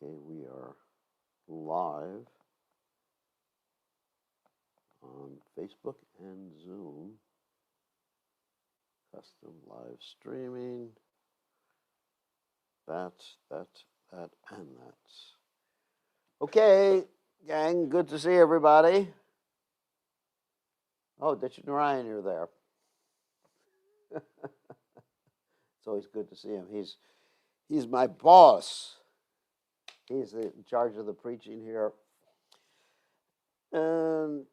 Okay, we are live on Facebook and Zoom. Custom live streaming. That, and that. Okay, gang, good to see everybody. Oh, Ditch and Ryan, you're there. It's always good to see him. He's my boss. He's in charge of the preaching here. And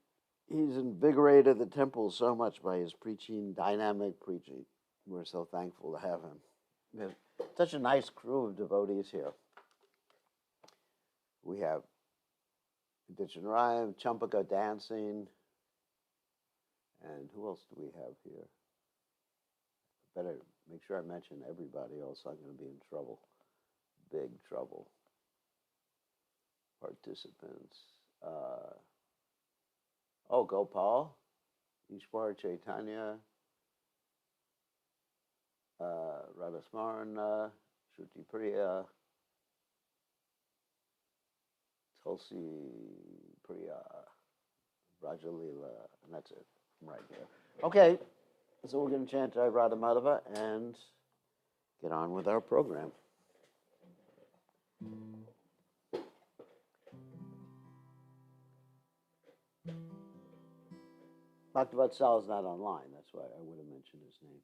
he's invigorated the temple so much by his preaching, dynamic preaching. We're so thankful to have him. We have such a nice crew of devotees here. We have Ditch and Ryan, Champaka dancing. And who else do we have here? Better make sure I mention everybody, else I'm going to be in trouble. Big trouble. Participants. Gopal, Ishwar Chaitanya, Radhasmarana, Shruti Priya, Tulsi Priya, Rajalila, and that's it. I'm right here. Okay, so we're going to chant Jai Radha Madhava and get on with our program. Bhaktivatsal is not online. That's why I would have mentioned his name.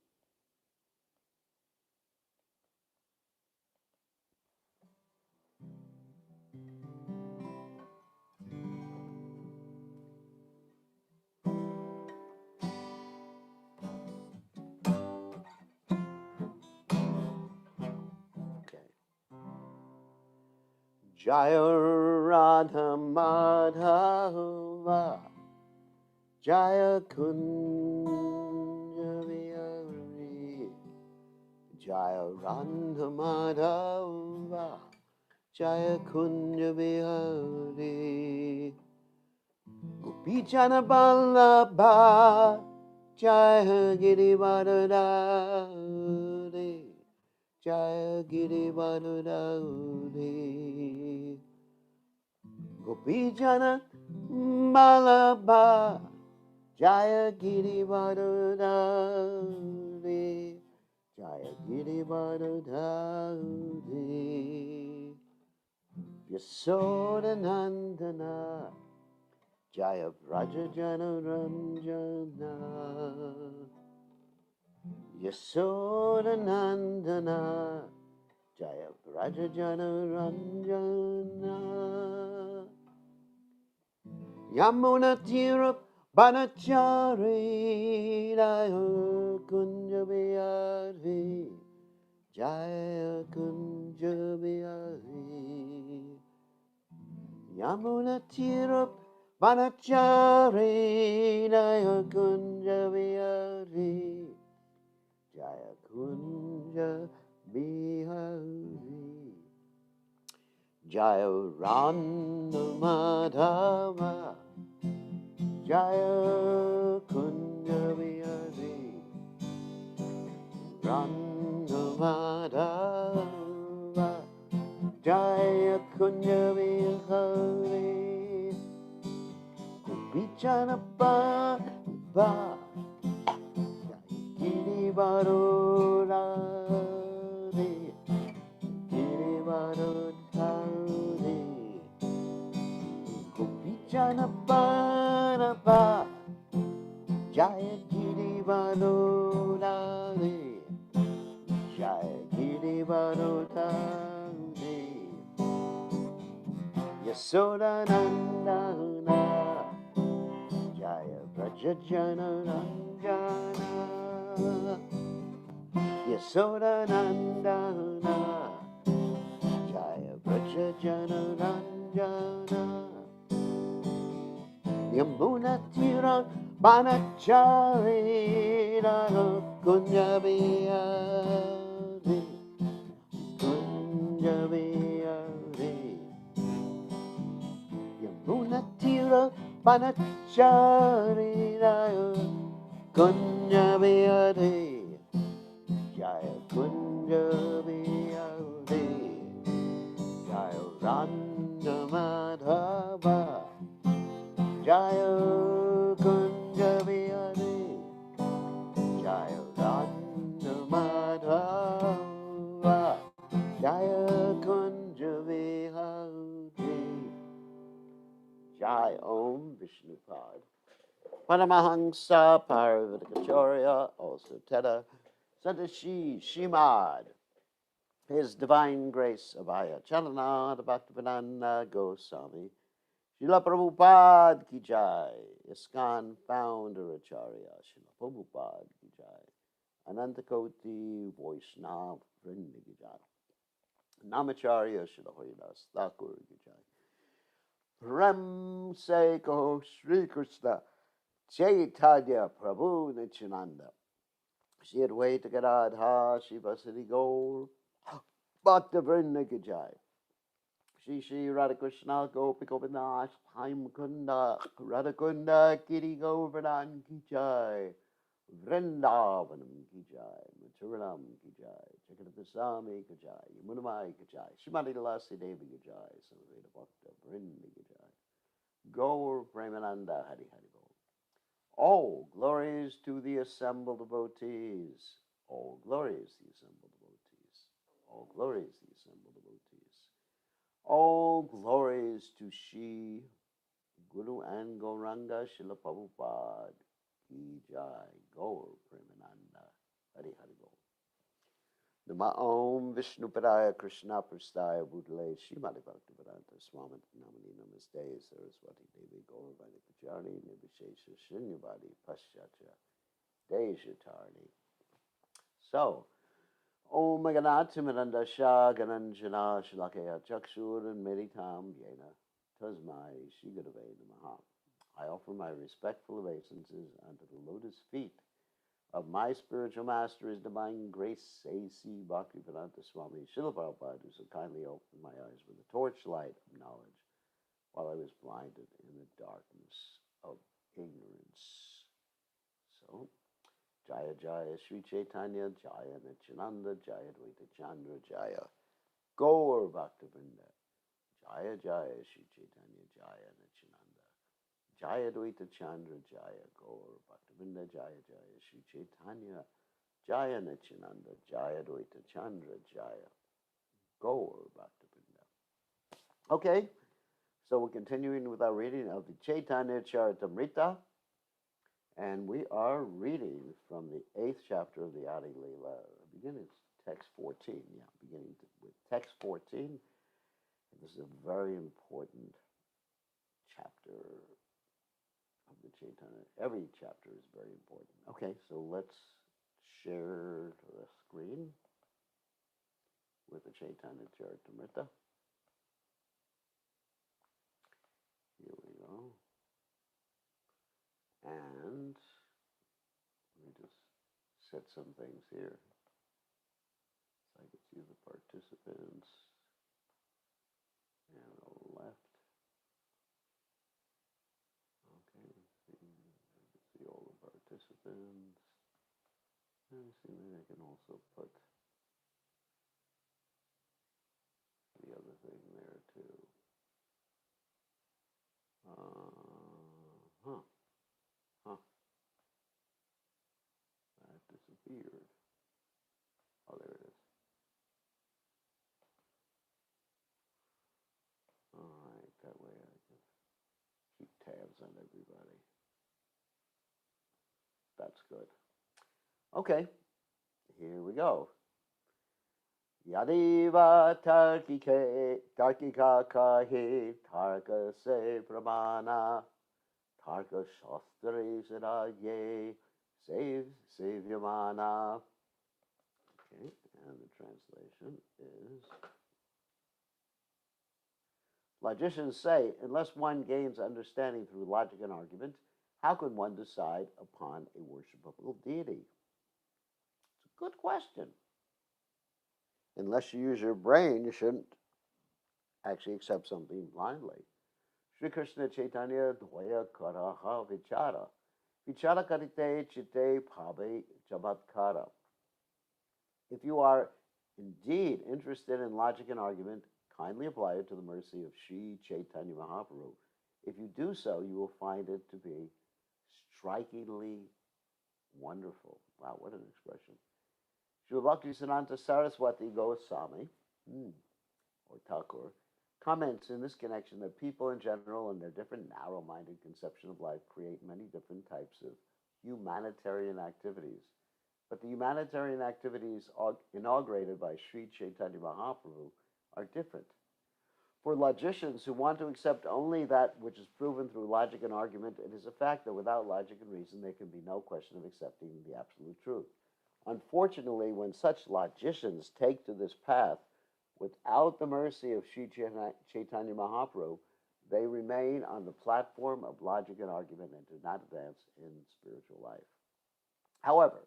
Okay. Jaya Radha Madhava Jaya Kunja Vihari Jaya Radha Madhava Jaya Kunja Vihari Gopijana Vallabha Jaya Girivardhari Jaya Girivardhari Gopijana Vallabha Jaya Girivardhari Jaya Girivardhari Yasoda Nandana Jaya Vrajajana Ranjana Yasoda Nandana Jaya Vrajajana Ranjana Yamuna Tira Banachari Jaya Kunja Vihari Jaya Kunja Vihari Yamuna Tira Banachari Jaya Kunja Vihari Jaya Kunja Vihari Jaya Rana Madhava Jaya Kunja Vihari Rana Madhava Jaya Kunja Vihari Vichana Baba Girivardhari Girivardhari Vichana Baba Jaya Girivardhari Jaya Girivardhari Yasoda Nandana Jaya Vrajajana Ranjana Yasoda Nandana Jaya Vrajajana Ranjana Yamuna Tira Banachari Kunja Vihari Kunja Vihari Yamuna Tira Banachari Kunja Vihari Jaya Kunja Vihari Jaya Vishnupad. Paramahansa Parvatakacharya, also Teta, Santashi Shimad. His Divine Grace Abhaya Chalana Bhaktivedanta Goswami. Srila Prabhupada Ki Jai. ISKCON Founder Acharya Srila Prabhupada Ki Jai. Anantakoti Vaishnav Vrinda Ki Jai. Namacharya Srila Haridas Thakur Ki Jai. Ram Se Kaho Sri Krishna Chaitanya Prabhu Nityananda. Shri Advaita Gadadha Shivasati Gaur Bhakta Vrinda Ki Jai. Shri Shri Radhakrishna Gopi Govinda Haim Kunda Radhakunda Kiri Govardhan Ki Jai. Vrindavanam Ki Jai. Mathuranam Ki Jai. Jagadasami Ki Jai. Yamunamai Ki Jai. Shrimati Lasi Devi Ki Jai. Samaveda Bhakta Vrinda Ki Jai. Gaur Premananda Hari Hari Bol. All glories to the assembled devotees. All glories to the assembled devotees. All glories to the assembled devotees. All glories to Shri Guru and Gauranga Srila Prabhupada Ki Jai. Gaur Premananda Hari Hari Bol. Nama Om Vishnu Padaya Krishna Prastaya Bhutale Srimati Bhaktivedanta Swami Namani Namaste Saraswati Devi Gauravani Pachari Nibhishesha Shunyavadi Paschacha Dejatarni. So, Om Meganati Miranda Shah Gananjana Shalakaya Chakshur and Meditam Yena Tasmai Shigurave Namaha. I offer my respectful obeisances unto the lotus feet of my spiritual master, His Divine Grace, A.C. Bhaktivedanta Swami Srila Prabhupada, who so kindly opened my eyes with the torchlight of knowledge while I was blinded in the darkness of ignorance. So, Jaya Jaya Sri Chaitanya, Jaya Nityananda, Jaya Dvaita Chandra, Jaya Gaur Bhaktivinoda, Jaya Jaya Sri Chaitanya, Jaya Nityananda, Jaya Dvaita Chandra, Jaya Gaur Bhaktivinoda, Jaya Jaya Sri Chaitanya, Jaya Nityananda, Jaya Dvaita Chandra, Jaya Gaur Bhaktivinoda. Okay, so we're continuing with our reading of the Chaitanya Charitamrita. And we are reading from the 8th chapter of the Adi Lila, beginning text 14. Yeah, beginning with text 14. This is a very important chapter of the Chaitanya. Every chapter is very important. Okay, so let's share the screen with the Chaitanya Charitamrita. Here we go. And let me just set some things here so I can see the participants and the left. Okay, I can see all the participants. Let me see, maybe I can also put the other thing there too. That disappeared. Oh, there it is. All right, that way I can keep tabs on everybody. That's good. Okay, here we go. Yadiva tarkika kahi tarka se pramana tarka shastri siddhaye sevyamana. Okay, and the translation is: logicians say, unless one gains understanding through logic and argument, how can one decide upon a worshipable deity? It's a good question. Unless you use your brain, you shouldn't actually accept something blindly. Sri Krishna Chaitanya Dvaya Karaha Vichara. Vichara karite chite bhave chamatkara. If you are indeed interested in logic and argument, kindly apply it to the mercy of Sri Chaitanya Mahaprabhu. If you do so, you will find it to be strikingly wonderful. Wow, what an expression. Srila Bhakti Siddhanta Saraswati Goswami, or Thakur, comments in this connection that people in general and their different narrow-minded conception of life create many different types of humanitarian activities. But the humanitarian activities inaugurated by Sri Chaitanya Mahaprabhu are different. For logicians who want to accept only that which is proven through logic and argument, it is a fact that without logic and reason, there can be no question of accepting the absolute truth. Unfortunately, when such logicians take to this path, without the mercy of Sri Chaitanya Mahaprabhu, they remain on the platform of logic and argument and do not advance in spiritual life. However,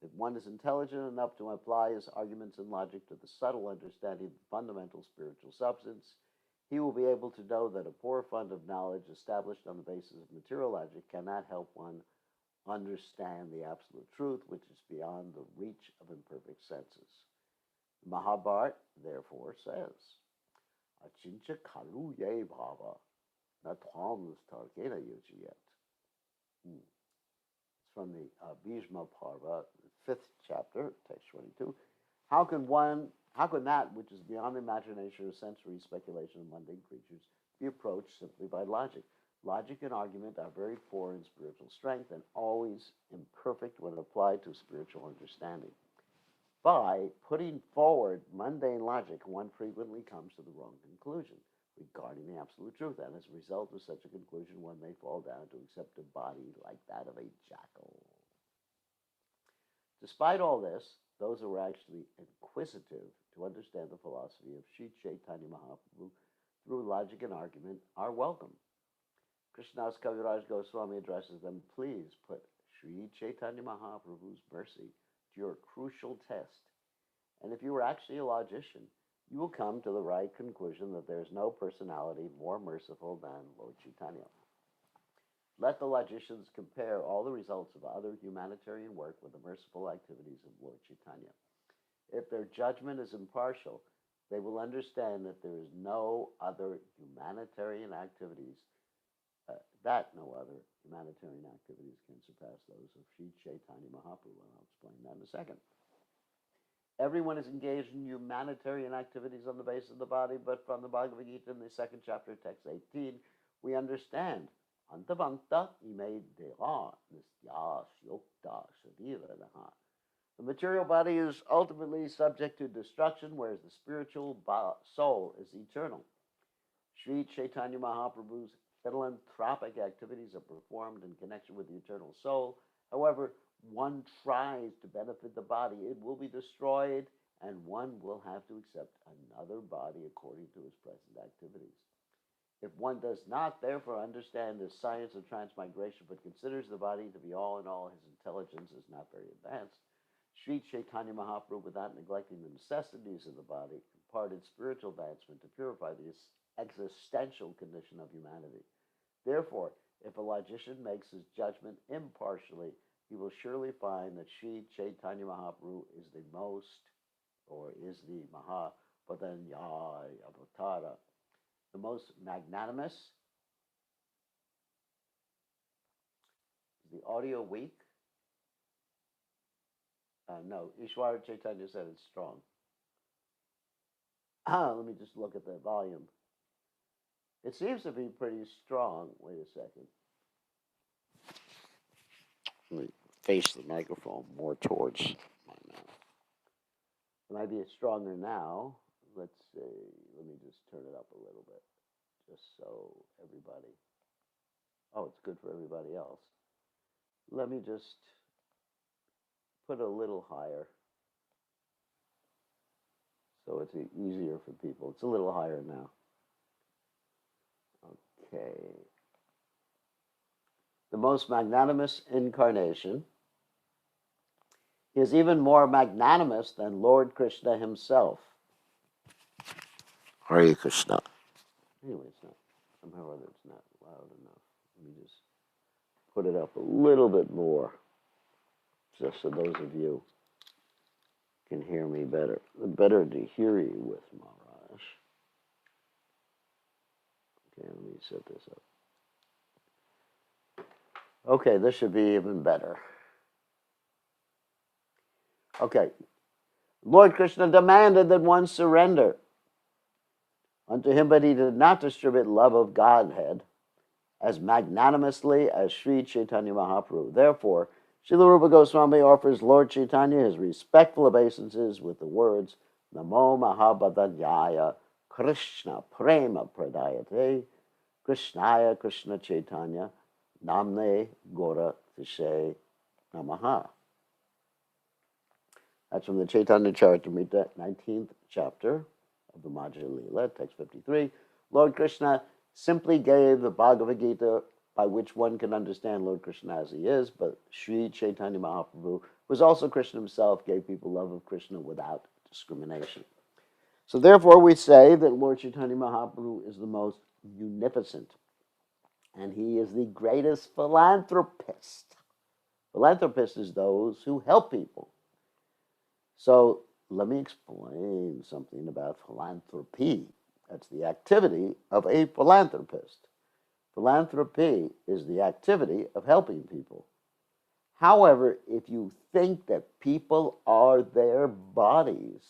if one is intelligent enough to apply his arguments and logic to the subtle understanding of fundamental spiritual substance, he will be able to know that a poor fund of knowledge established on the basis of material logic cannot help one understand the absolute truth, which is beyond the reach of imperfect senses. Mahabharata, therefore, says, Achincha kalu ye bhava, na tvam tarkena yujiyat. It's from the Bhishma Parva, 5th chapter, text 22. How can that which is beyond the imagination or sensory speculation of mundane creatures be approached simply by logic? Logic and argument are very poor in spiritual strength and always imperfect when applied to spiritual understanding. By putting forward mundane logic, one frequently comes to the wrong conclusion regarding the absolute truth, and as a result of such a conclusion, one may fall down to accept a body like that of a jackal. Despite all this, those who are actually inquisitive to understand the philosophy of Sri Chaitanya Mahaprabhu through logic and argument are welcome. Krishnadas Kaviraj Goswami addresses them, please put Sri Chaitanya Mahaprabhu's mercy to your crucial test. And if you are actually a logician, you will come to the right conclusion that there is no personality more merciful than Lord Chaitanya. Let the logicians compare all the results of other humanitarian work with the merciful activities of Lord Chaitanya. If their judgment is impartial, they will understand that there is no other humanitarian activities no other humanitarian activities can surpass those of Sri Chaitanya Mahaprabhu, and I'll explain that in a second. Everyone is engaged in humanitarian activities on the basis of the body, but from the Bhagavad Gita in the 2nd chapter, text 18, we understand Antavanta ime deha nisya syokta sharira. The material body is ultimately subject to destruction, whereas the spiritual soul is eternal. Sri Chaitanya Mahaprabhu's philanthropic activities are performed in connection with the eternal soul. However, one tries to benefit the body, it will be destroyed, and one will have to accept another body according to his present activities. If one does not, therefore, understand the science of transmigration, but considers the body to be all in all, his intelligence is not very advanced. Sri Chaitanya Mahaprabhu, without neglecting the necessities of the body, imparted spiritual advancement to purify the existential condition of humanity. Therefore, if a logician makes his judgment impartially, he will surely find that Sri Chaitanya Mahaprabhu is the Mahapadanyaya Avatara, the most magnanimous. Is the audio weak? No, Ishwara Chaitanya said it's strong. Let me just look at the volume. It seems to be pretty strong. Wait a second. Let me face the microphone more towards my mouth. Maybe it's stronger now. Let's see. Let me just turn it up a little bit, just so everybody. Oh, it's good for everybody else. Let me just put a little higher, so it's easier for people. It's a little higher now. Okay. The most magnanimous incarnation is even more magnanimous than Lord Krishna himself. Hare Krishna. Anyway, it's not, somehow or other it's not loud enough. Let me just put it up a little bit more, just so those of you can hear me better. Better to hear you with, Maharaj. Okay, let me set this up. Okay, this should be even better. Okay. Lord Krishna demanded that one surrender. unto him, but he did not distribute love of Godhead as magnanimously as Sri Chaitanya Mahaprabhu. Therefore, Srila Rupa Goswami offers Lord Chaitanya his respectful obeisances with the words, Namo Mahabhadanyaya Krishna Prema Pradayate Krishnaya Krishna Chaitanya Namne Gora Tishe Namaha. That's from the Chaitanya Charitamrita, 19th chapter of the Madhya Lila, text 53. Lord Krishna simply gave the Bhagavad Gita by which one can understand Lord Krishna as he is, but Sri Chaitanya Mahaprabhu, who was also Krishna himself, gave people love of Krishna without discrimination. So therefore we say that Lord Chaitanya Mahaprabhu is the most munificent, and he is the greatest philanthropist. Philanthropists is those who help people. So let me explain something about philanthropy. That's the activity of a philanthropist. Philanthropy is the activity of helping people. However, if you think that people are their bodies,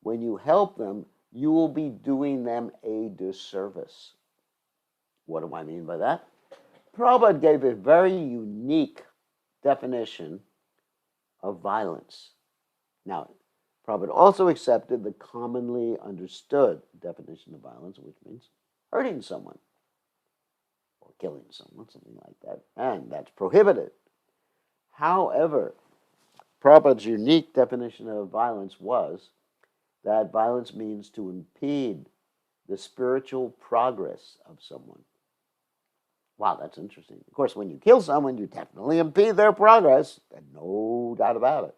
when you help them, you will be doing them a disservice. What do I mean by that? Prabhupada gave a very unique definition of violence. Now, Prabhupada also accepted the commonly understood definition of violence, which means hurting someone or killing someone, something like that, and that's prohibited. However, Prabhupada's unique definition of violence was that violence means to impede the spiritual progress of someone. Wow, that's interesting. Of course, when you kill someone, you definitely impede their progress, and no doubt about it.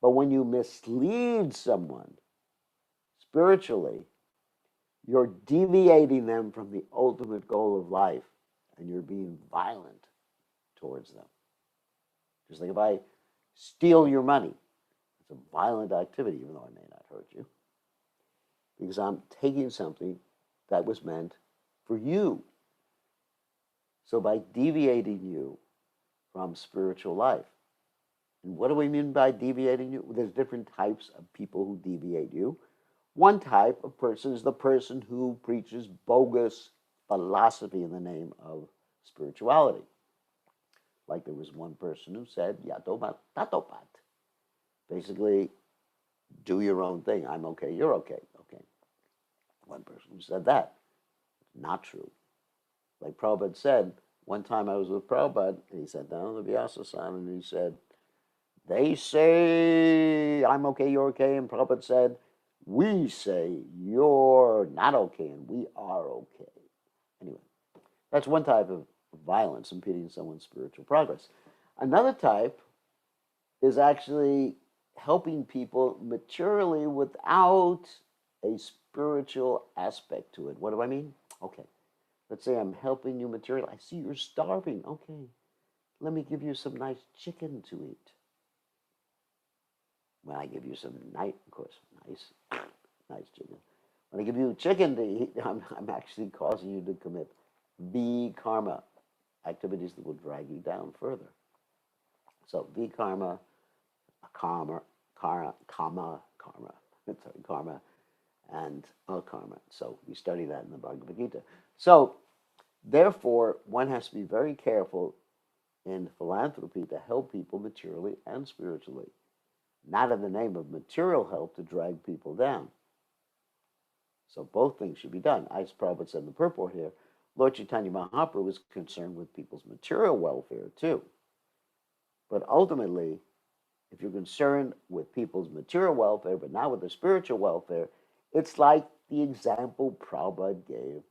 But when you mislead someone spiritually, you're deviating them from the ultimate goal of life, and you're being violent towards them. Just like if I steal your money, it's a violent activity, even though I may not hurt you, because I'm taking something that was meant for you. So by deviating you from spiritual life, and what do we mean by deviating you? There's different types of people who deviate you. One type of person is the person who preaches bogus philosophy in the name of spirituality. Like there was one person who said, Yatobat Tatopat. Basically, do your own thing. I'm okay, you're okay. Okay. One person who said that. Not true. Like Prabhupada said, one time I was with Prabhupada, and he sat down on the Vyasa-san, and he said, they say I'm okay, you're okay, and Prabhupada said, we say you're not okay, and we are okay. Anyway, that's one type of violence, impeding someone's spiritual progress. Another type is actually helping people materially without a spiritual aspect to it. What do I mean? Okay. Let's say I'm helping you materially. I see you're starving. Okay, let me give you some nice chicken to eat. When I give you some nice chicken. When I give you chicken to eat, I'm actually causing you to commit karma, activities that will drag you down further. So karma, karma, and akarma. So we study that in the Bhagavad Gita. So therefore, one has to be very careful in philanthropy to help people materially and spiritually, not in the name of material help to drag people down. So both things should be done. As Prabhupada said in the purport here, Lord Chaitanya Mahaprabhu was concerned with people's material welfare too. But ultimately, if you're concerned with people's material welfare, but not with their spiritual welfare, it's like the example Prabhupada gave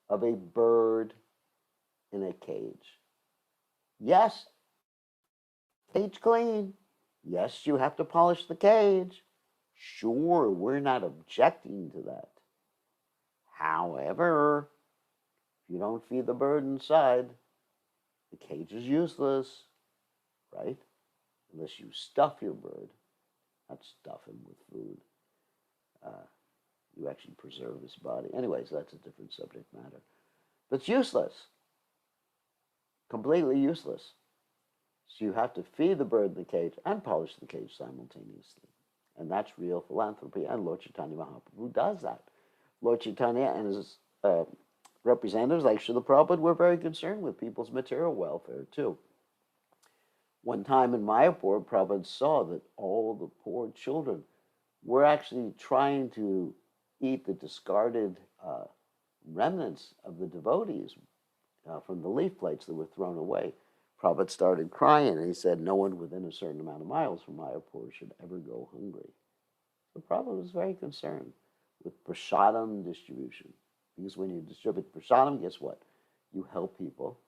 of a bird in a cage. Yes, cage clean. Yes, you have to polish the cage. Sure, we're not objecting to that. However, if you don't feed the bird inside, the cage is useless, right? Unless you stuff your bird, not stuff him with food. You actually preserve his body. Anyways, that's a different subject matter. But it's useless. Completely useless. So you have to feed the bird in the cage and polish the cage simultaneously. And that's real philanthropy. And Lord Chaitanya Mahaprabhu does that. Lord Chaitanya and his representatives, like Srila Prabhupada, were very concerned with people's material welfare too. One time in Mayapur, Prabhupada saw that all the poor children were actually trying to eat the discarded remnants of the devotees from the leaf plates that were thrown away. Prabhupada started crying and he said, no one within a certain amount of miles from Mayapur should ever go hungry. So Prabhupada was very concerned with prasadam distribution. Because when you distribute prasadam, guess what? You help people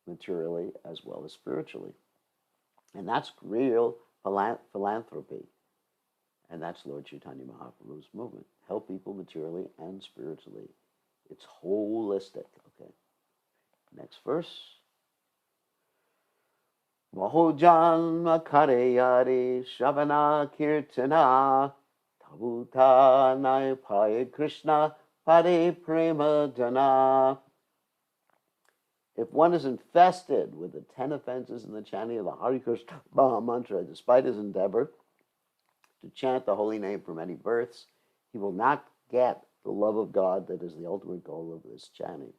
materially as well as spiritually. And that's real philanthropy. And that's Lord Chaitanya Mahaprabhu's movement. Help people materially and spiritually. It's holistic. Okay. Next verse. Mahojanma kareyari shavana kirtana tabuta naipaye Krishna pare prema dana. If one is infested with the 10 offenses in the chanting of the Hare Krishna Maha Mantra, despite his endeavor to chant the holy name for many births, he will not get the love of God that is the ultimate goal of this chanting.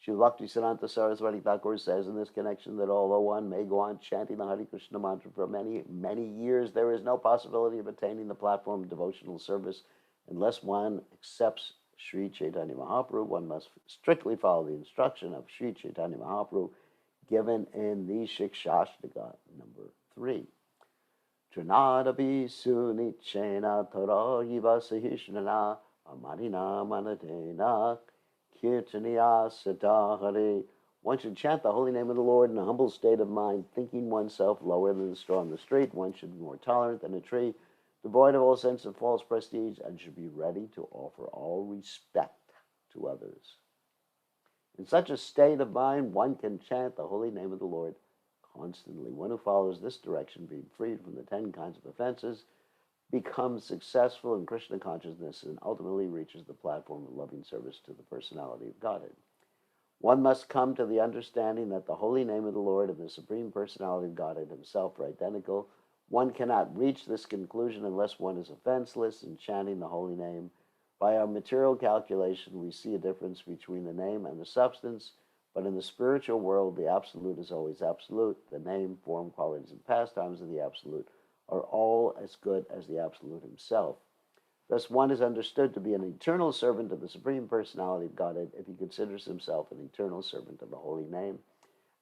Srila Bhaktisiddhanta Saraswati Thakur says in this connection that although one may go on chanting the Hare Krishna mantra for many, many years, there is no possibility of attaining the platform of devotional service unless one accepts Sri Chaitanya Mahaprabhu. One must strictly follow the instruction of Sri Chaitanya Mahaprabhu given in the Shikshashtaka number 3. Trinadabi sunichena tarahiva sahishnana amarina manadena kirtaniya sadahare. One should chant the holy name of the Lord in a humble state of mind, thinking oneself lower than the straw on the street. One should be more tolerant than a tree, devoid of all sense of false prestige, and should be ready to offer all respect to others. In such a state of mind, one can chant the holy name of the Lord constantly. One who follows this direction, being freed from the 10 kinds of offenses, becomes successful in Krishna consciousness and ultimately reaches the platform of loving service to the personality of Godhead. One must come to the understanding that the holy name of the Lord and the Supreme Personality of Godhead himself are identical. One cannot reach this conclusion unless one is offenseless in chanting the holy name. By our material calculation, we see a difference between the name and the substance, but in the spiritual world, the absolute is always absolute. The name, form, qualities, and pastimes of the absolute are all as good as the absolute himself. Thus, one is understood to be an eternal servant of the Supreme Personality of Godhead if he considers himself an eternal servant of the holy name,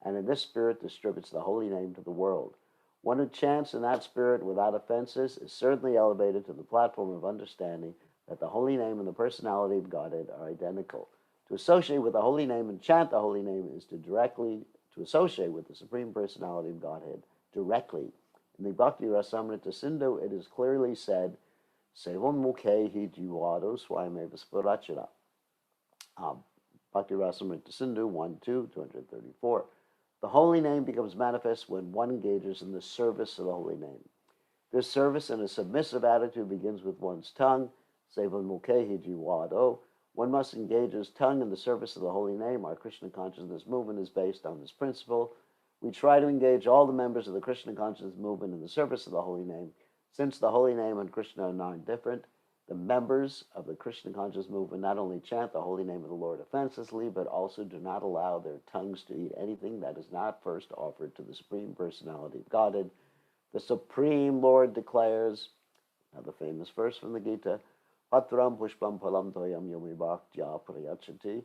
and in this spirit distributes the holy name to the world. One who chants in that spirit without offenses is certainly elevated to the platform of understanding that the holy name and the personality of Godhead are identical. To associate with the holy name and chant the holy name is to associate with the Supreme Personality of Godhead directly. In the Bhakti Rasamrita Sindhu, it is clearly said, Sevam mukhehi jivado swayameva spurachara. Bhakti Rasamrita Sindhu 1-2, 234. The holy name becomes manifest when one engages in the service of the holy name. This service in a submissive attitude begins with one's tongue. Sevam mukhehi jivado. One must engage his tongue in the service of the holy name. Our Krishna consciousness movement is based on this principle. We try to engage all the members of the Krishna consciousness movement in the service of the holy name. Since the holy name and Krishna are non-different, the members of the Krishna consciousness movement not only chant the holy name of the Lord offenselessly, but also do not allow their tongues to eat anything that is not first offered to the Supreme Personality of Godhead. The Supreme Lord declares, now the famous verse from the Gita, Patram pushpam phalam toyam yomi bhaktya prayachati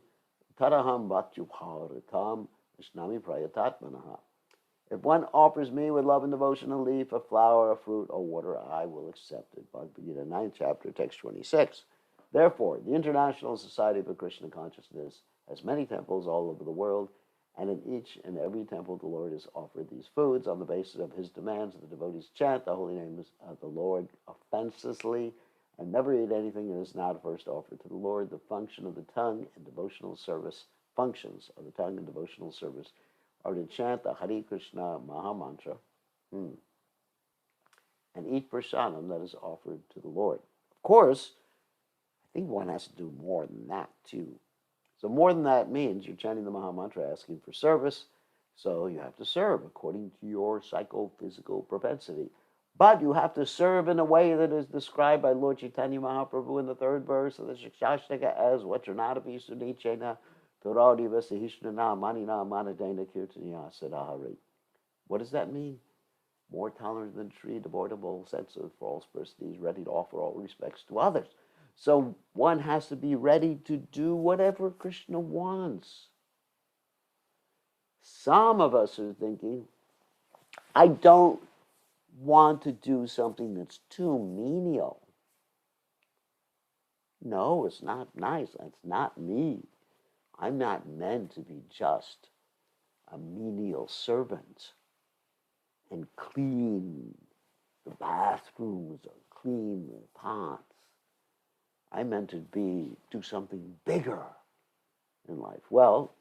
taraham bhaktubharitam vishnami prayatatmanaha. If one offers me with love and devotion a leaf, a flower, a fruit, or water, I will accept it. Bhagavad Gita 9th chapter, text 26. Therefore, the International Society for Krishna Consciousness has many temples all over the world, and in each and every temple the Lord has offered these foods. On the basis of his demands, the devotees chant the holy name of the Lord offenselessly and never eat anything that is not first offered to the Lord. The function of the tongue and devotional service, functions of the tongue and devotional service are to chant the Hare Krishna Maha Mantra and eat prasadam that is offered to the Lord. Of course, I think one has to do more than that too. So more than that means you're chanting the Maha Mantra asking for service, so you have to serve according to your psychophysical propensity. But you have to serve in a way that is described by Lord Chaitanya Mahaprabhu in the third verse of the Shikshashtaka as Vachanadapi Sunichena Toradiva Sahishnana Manina Manadena Kirtanya Sadahari. What does that mean? More tolerant than tree, devoid of all sense of false prestige, ready to offer all respects to others. So one has to be ready to do whatever Krishna wants. Some of us are thinking, I don't want to do something that's too menial. No, it's not nice. That's not me. I'm not meant to be just a menial servant and clean the bathrooms or clean the pots. I'm meant to do something bigger in life. Well,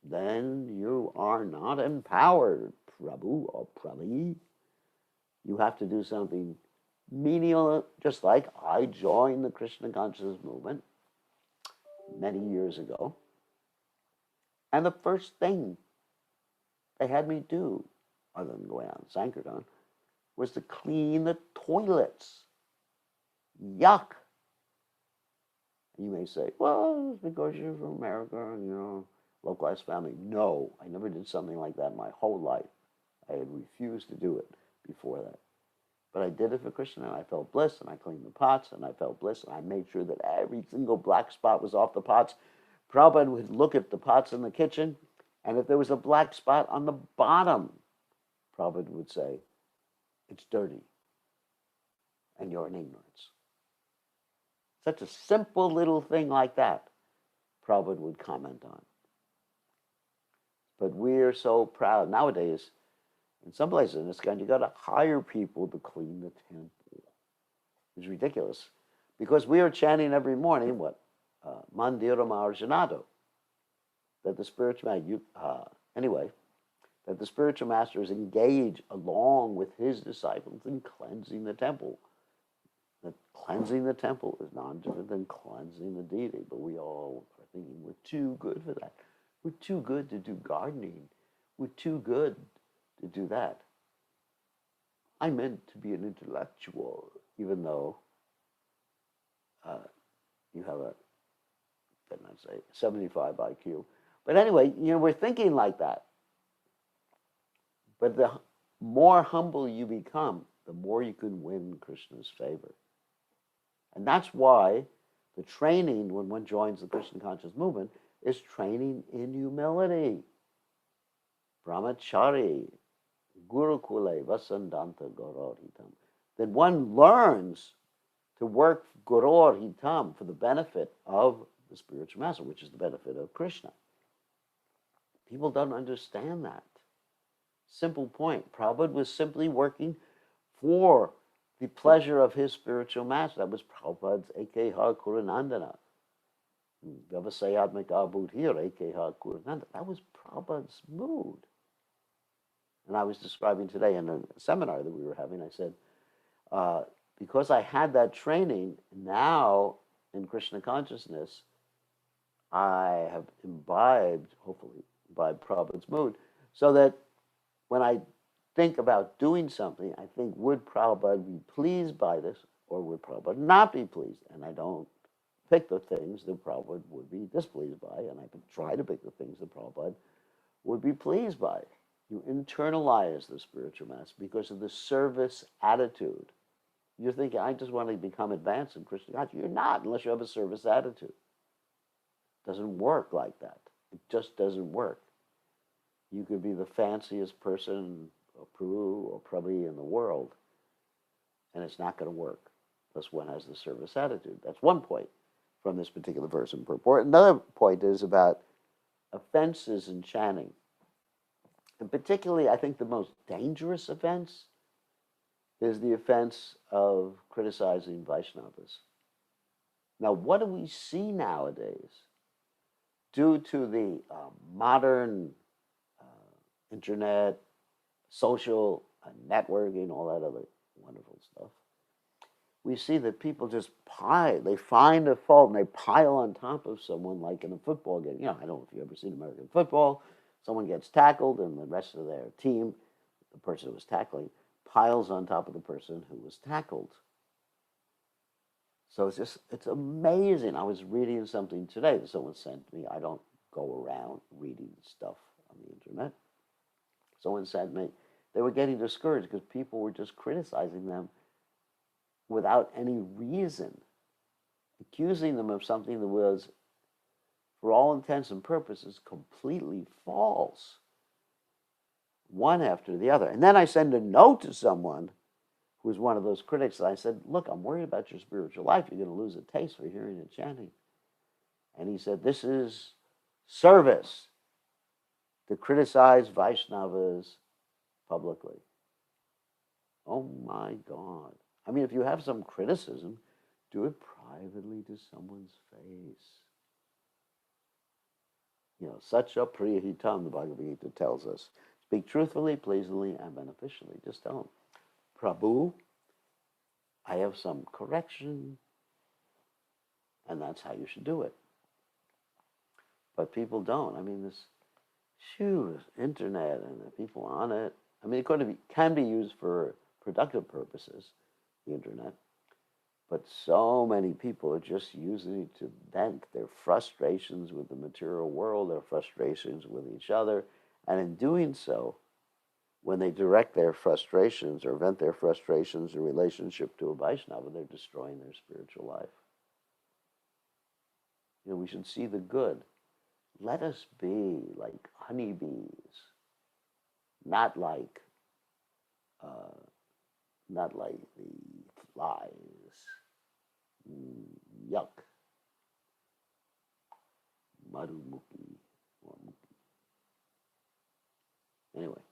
then you are not empowered, Prabhu or Prabhi. You have to do something menial, just like I joined the Krishna consciousness movement many years ago. And the first thing they had me do, other than going on Sankirtan, was to clean the toilets. Yuck. You may say, well, it's because you're from America and, low-class family. No, I never did something like that my whole life. I had refused to do it before that. But I did it for Krishna, and I felt bliss, and I cleaned the pots, and I felt bliss, and I made sure that every single black spot was off the pots. Prabhupada would look at the pots in the kitchen, and if there was a black spot on the bottom, Prabhupada would say, it's dirty, and you're in ignorance. Such a simple little thing like that, Prabhupada would comment on. But we're so proud. Nowadays, in some places in this country, you got to hire people to clean the temple. It's ridiculous. Because we are chanting every morning, Mandiram Arjanado, that the spiritual that the spiritual masters engage along with his disciples in cleansing the temple. That cleansing the temple is non different than cleansing the deity, but we all are thinking we're too good for that. We're too good to do gardening. We're too good to do that. I meant to be an intellectual, even though you have a, didn't I say, 75 IQ. But anyway, we're thinking like that. But the more humble you become, the more you can win Krishna's favor. And that's why the training, when one joins the Krishna conscious movement, is training in humility. Brahmachari, Gurukule, Vasandanta, Goror Hitam. Then one learns to work Goror Hitam for the benefit of the spiritual master, which is the benefit of Krishna. People don't understand that. Simple point. Prabhupada was simply working for the pleasure of his spiritual master. That was Prabhupada's Ekeha Kurunandana. Vyavasayatmika Buddhir Ekeha Kurunandana. That was Prabhupada's mood. And I was describing today in a seminar that we were having, I said, because I had that training, now in Krishna consciousness, I have hopefully imbibed Prabhupada's mood, so that when I think about doing something, I think, would Prabhupada be pleased by this, or would Prabhupada not be pleased? And I don't pick the things that Prabhupada would be displeased by, and I try to pick the things that Prabhupada would be pleased by. You internalize the spiritual master because of the service attitude. You're thinking, I just want to become advanced in Krishna consciousness. You're not, unless you have a service attitude. It doesn't work like that. It just doesn't work. You could be the fanciest person, or Prabhu or Prabhi in the world, and it's not going to work unless one has the service attitude. That's one point from this particular verse and purport. Another point is about offenses in chanting. And particularly, I think the most dangerous offense is the offense of criticizing Vaishnavas. Now, what do we see nowadays due to the modern internet, social networking, all that other wonderful stuff? We see that people just they find a fault and they pile on top of someone, like in a football game. I don't know if you've ever seen American football. Someone gets tackled and the rest of their team, the person who was tackling, piles on top of the person who was tackled. So it's amazing. I was reading something today that someone sent me. I don't go around reading stuff on the internet. Someone sent me, they were getting discouraged because people were just criticizing them without any reason, accusing them of something that was, for all intents and purposes, completely false, one after the other. And then I send a note to someone who was one of those critics, and I said, look, I'm worried about your spiritual life. You're going to lose a taste for hearing and chanting. And he said, this is service to criticize Vaishnavas publicly. Oh my God. I mean, if you have some criticism, do it privately to someone's face. You know, Satya Priyahitam, the Bhagavad Gita tells us. Speak truthfully, pleasingly, and beneficially. Just tell him, Prabhu, I have some correction, and that's how you should do it. But people don't. I mean, this internet and the people on it. I mean, it can be used for productive purposes, the internet. But so many people are just using it to vent their frustrations with the material world, their frustrations with each other. And in doing so, when they direct their frustrations or vent their frustrations in relationship to a Vaishnava, they're destroying their spiritual life. You know, we should see the good. Let us be like honeybees, not like the flies. Yuck. Madhumuki. Anyway,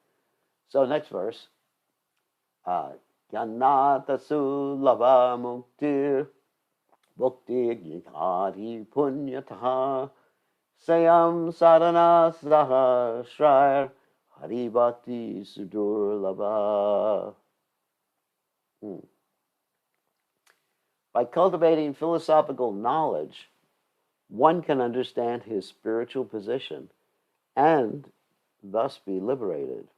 so next verse. Jnanata sulabha muktir bhukti gnihari punyataha sayam sadhana sahasrayar hari bhakti sudurlabha. By cultivating philosophical knowledge, one can understand his spiritual position and thus be liberated.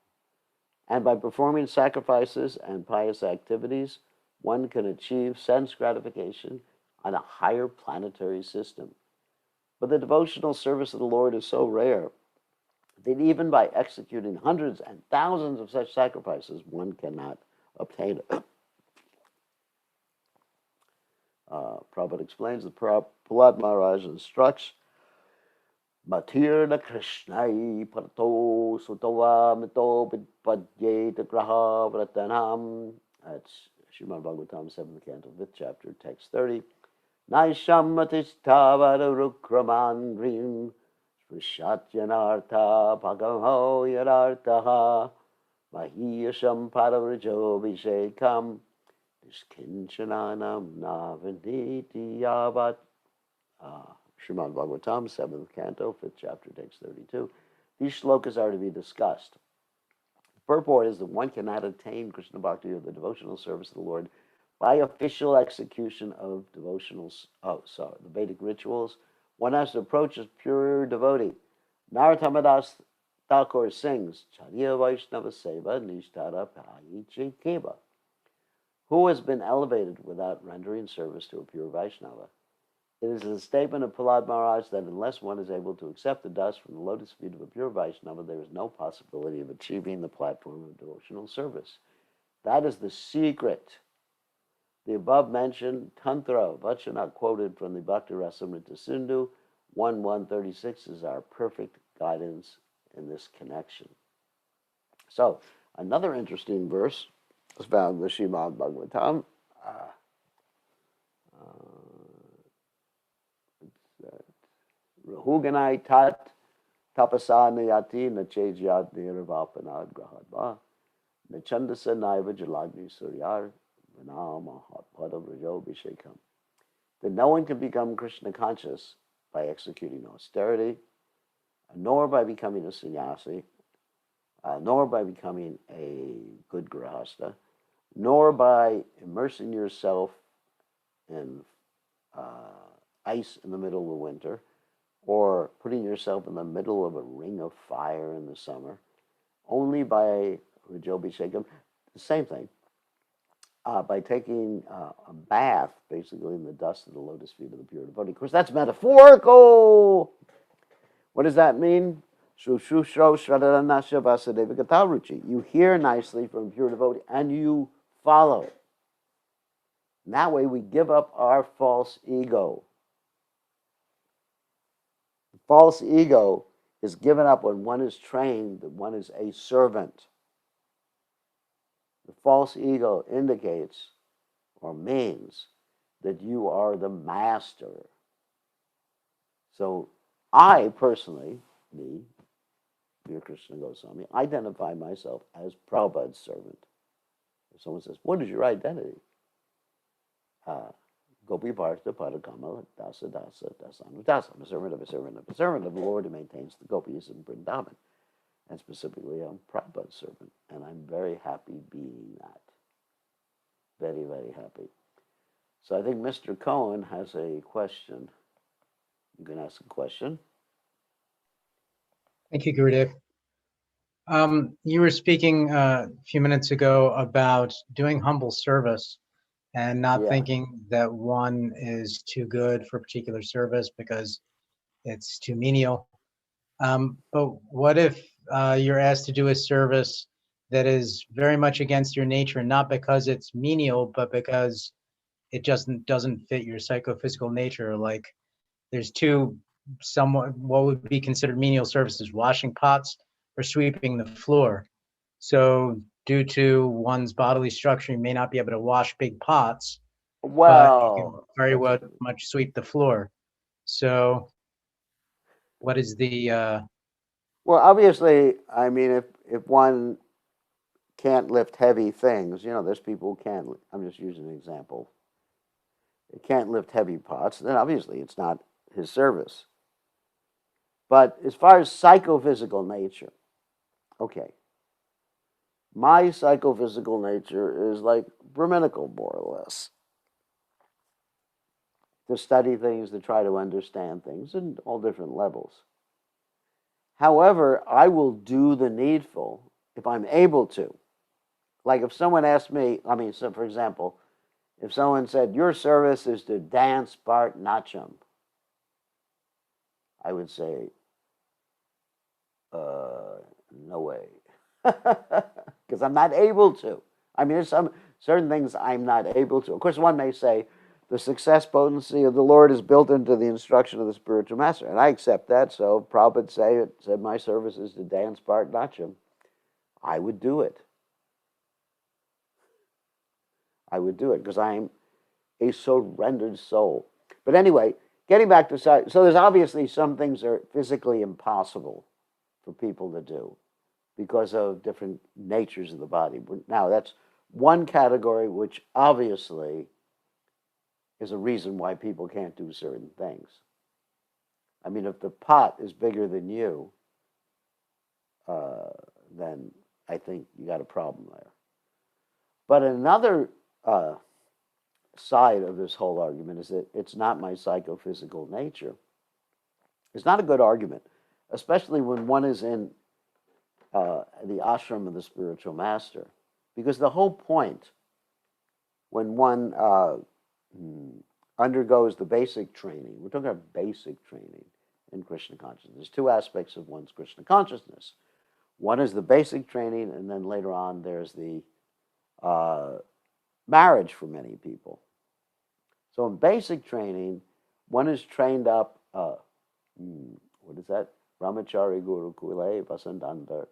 And by performing sacrifices and pious activities, one can achieve sense gratification on a higher planetary system. But the devotional service of the Lord is so rare that even by executing hundreds and thousands of such sacrifices, one cannot obtain it. Prabhupada explains that Prahlad Maharaj instructs Matirna Krishnai Parto Sutova Mito Vidpadyeta Graha Vratanam. That's Srimad Bhagavatam, 7th Canto, 5th Chapter, Text 30. Naisham Matishhtavada Rukraman Grim Srishatyanartha Bhagavo Yarartaha Mahiyasham Paravrajo Vishekam Kinchananam Navaniti Yavat. Srimad Bhagavatam, 7th Canto, 5th Chapter, Text 32. These shlokas are to be discussed. The purport is that one cannot attain Krishna Bhakti or the devotional service of the Lord by official execution of the Vedic rituals. One has to approach as pure devotee. Narottamadas Thakur sings, Charya Vaishnava Seva Nishtara Payiche Keva. Who has been elevated without rendering service to a pure Vaishnava? It is a statement of Prahlad Maharaj that unless one is able to accept the dust from the lotus feet of a pure Vaishnava, there is no possibility of achieving the platform of devotional service. That is the secret. The above-mentioned Tantra Vachana quoted from the Bhakti Rasamrita Sindhu 1.136 is our perfect guidance in this connection. So, another interesting verse is found in the Srimad Bhagavatam. Rahuganai tat tapasa nayati nachejyat nirvapanad grahadva nachandasa naiva jalagni suryar vanama padavrajo vishekam. That no one can become Krishna conscious by executing austerity, nor by becoming a sannyasi, nor by becoming a good grahasta, nor by immersing yourself in ice in the middle of the winter, or putting yourself in the middle of a ring of fire in the summer, only by Rajobhishekam, the same thing, by taking a bath, basically in the dust of the lotus feet of the pure devotee. Of course, that's metaphorical. What does that mean? You hear nicely from pure devotee and you follow. And that way we give up our false ego. The false ego is given up when one is trained that one is a servant. The false ego indicates or means that you are the master. So I personally, me, Dear Krishna Goswami, identify myself as Prabhupada's servant. If someone says, what is your identity? Gopi Bharta Padakama Dasa Dasa Dasanu Dasa. I'm a servant of a servant of a servant of the Lord who maintains the gopis in Vrindavan. And specifically, I'm Prabhupada's servant. And I'm very happy being that. Very, very happy. So I think Mr. Cohen has a question. You can ask a question. Thank you, Gurudev. You were speaking a few minutes ago about doing humble service and not thinking that one is too good for a particular service because it's too menial. But what if you're asked to do a service that is very much against your nature, not because it's menial, but because it just doesn't fit your psychophysical nature? Like there's two somewhat what would be considered menial services: washing pots or sweeping the floor. So due to one's bodily structure, you may not be able to wash big pots, but you can very much sweep the floor. So what is the well, obviously, I mean, if one can't lift heavy things, there's people who can't. I'm just using an example. They can't lift heavy pots, then obviously it's not his service. But as far as psychophysical nature, okay, my psychophysical nature is like Brahminical, more or less. To study things, to try to understand things in all different levels. However, I will do the needful if I'm able to. Like if someone asked me, so for example, if someone said, your service is to dance Bharatanatyam, I would say, no way. Because I'm not able to. There's some certain things I'm not able to. Of course, one may say, the success potency of the Lord is built into the instruction of the spiritual master. And I accept that. So Prabhupada said my service is to dance Bharatanatyam. I would do it. I would do it because I'm a surrendered soul. But anyway, getting back to so there's obviously some things that are physically impossible for people to do because of different natures of the body. Now, that's one category which obviously is a reason why people can't do certain things. If the pot is bigger than you, then I think you got a problem there. But another side of this whole argument is that it's not my psychophysical nature. It's not a good argument, especially when one is in the ashram of the spiritual master. Because the whole point, when one undergoes the basic training, we're talking about basic training in Krishna consciousness. There's two aspects of one's Krishna consciousness. One is the basic training, and then later on there's the marriage for many people. So in basic training, one is trained up, what is that? Brahmachari Guru Kule Vasandanta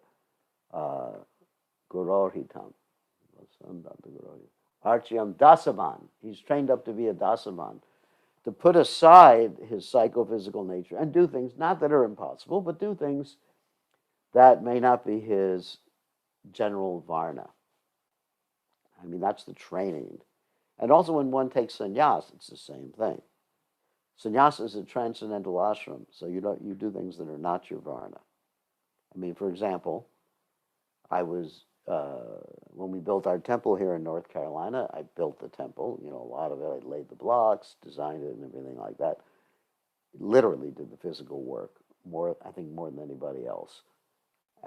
Gurorhitam. Archyam Dasavan. He's trained up to be a Dasavan, to put aside his psychophysical nature and do things, not that are impossible, but do things that may not be his general varna. That's the training. And also when one takes sannyas, it's the same thing. Sannyasa is a transcendental ashram, so you do things that are not your varna. For example, I was, when we built our temple here in North Carolina, I built the temple, a lot of it, I laid the blocks, designed it and everything like that. Literally did the physical work, I think more than anybody else.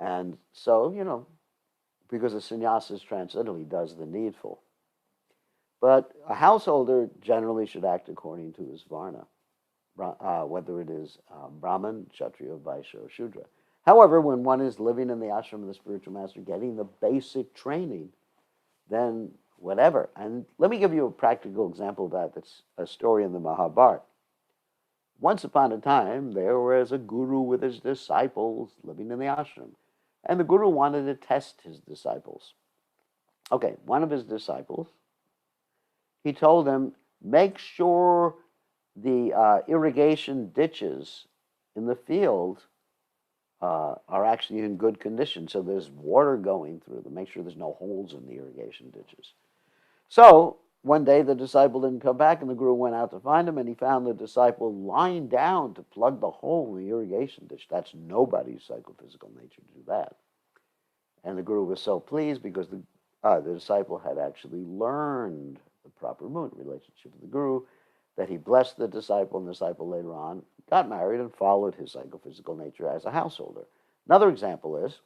And so, because a sannyasa is transcendental, he does the needful. But a householder generally should act according to his varna, whether it is Brahmin, Kshatriya, Vaishya, or Shudra. However, when one is living in the ashram of the spiritual master, getting the basic training, then whatever. And let me give you a practical example of that. That's a story in the Mahabharata. Once upon a time, there was a guru with his disciples living in the ashram. And the guru wanted to test his disciples. Okay, one of his disciples, he told them, make sure the irrigation ditches in the field are actually in good condition, so there's water going through them. Make sure there's no holes in the irrigation ditches. So one day the disciple didn't come back, and the guru went out to find him, and he found the disciple lying down to plug the hole in the irrigation ditch. That's nobody's psychophysical nature to do that. And the guru was so pleased because the disciple had actually learned the proper mood relationship with the guru, that he blessed the disciple, and the disciple later on got married and followed his psychophysical nature as a householder. Another example is,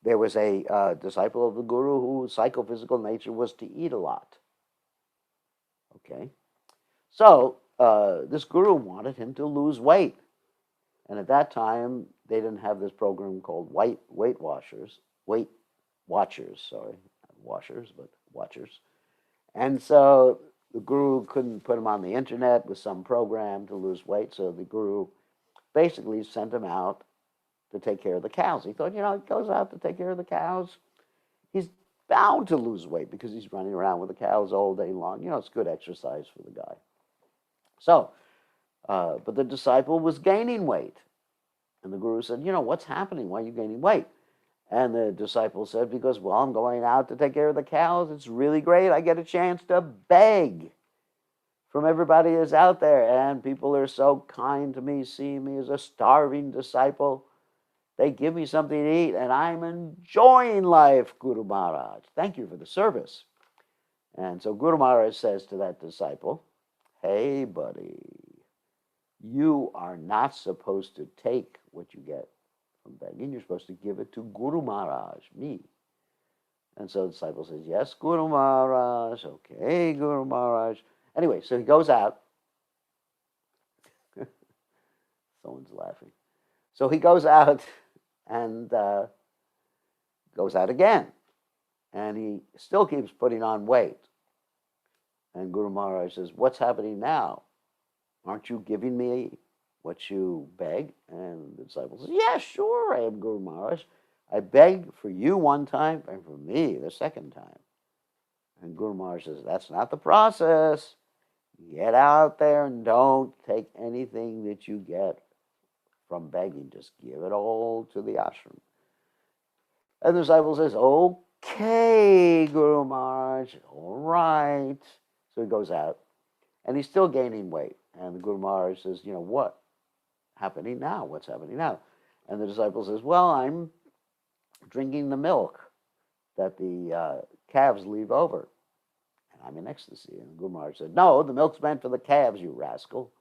there was a disciple of the guru whose psychophysical nature was to eat a lot. Okay? So this guru wanted him to lose weight. And at that time, they didn't have this program called Weight Watchers, but watchers. And so the guru couldn't put him on the internet with some program to lose weight, so the guru basically sent him out to take care of the cows. He thought, he goes out to take care of the cows. He's bound to lose weight because he's running around with the cows all day long. It's good exercise for the guy. So, but the disciple was gaining weight. And the guru said, what's happening? Why are you gaining weight? And the disciple said, because, I'm going out to take care of the cows. It's really great. I get a chance to beg from everybody who's out there. And people are so kind to me, seeing me as a starving disciple. They give me something to eat, and I'm enjoying life, Guru Maharaj. Thank you for the service. And so Guru Maharaj says to that disciple, hey, buddy, you are not supposed to take what you get from begging. You're supposed to give it to Guru Maharaj, me. And so the disciple says, yes, Guru Maharaj. Okay, Guru Maharaj. Anyway, so he goes out. Someone's laughing. So he goes out and goes out again. And he still keeps putting on weight. And Guru Maharaj says, what's happening now? Aren't you giving me what you beg? And the disciple says, yeah, sure, I am, Guru Maharaj. I beg for you one time and for me the second time. And Guru Maharaj says, that's not the process. Get out there and don't take anything that you get from begging. Just give it all to the ashram. And the disciple says, okay, Guru Maharaj, all right. So he goes out, and he's still gaining weight. And the Guru Maharaj says, what happening now? What's happening now? And the disciple says, I'm drinking the milk that the calves leave over. And I'm in ecstasy. And the Guru Maharaj said, no, the milk's meant for the calves, you rascal.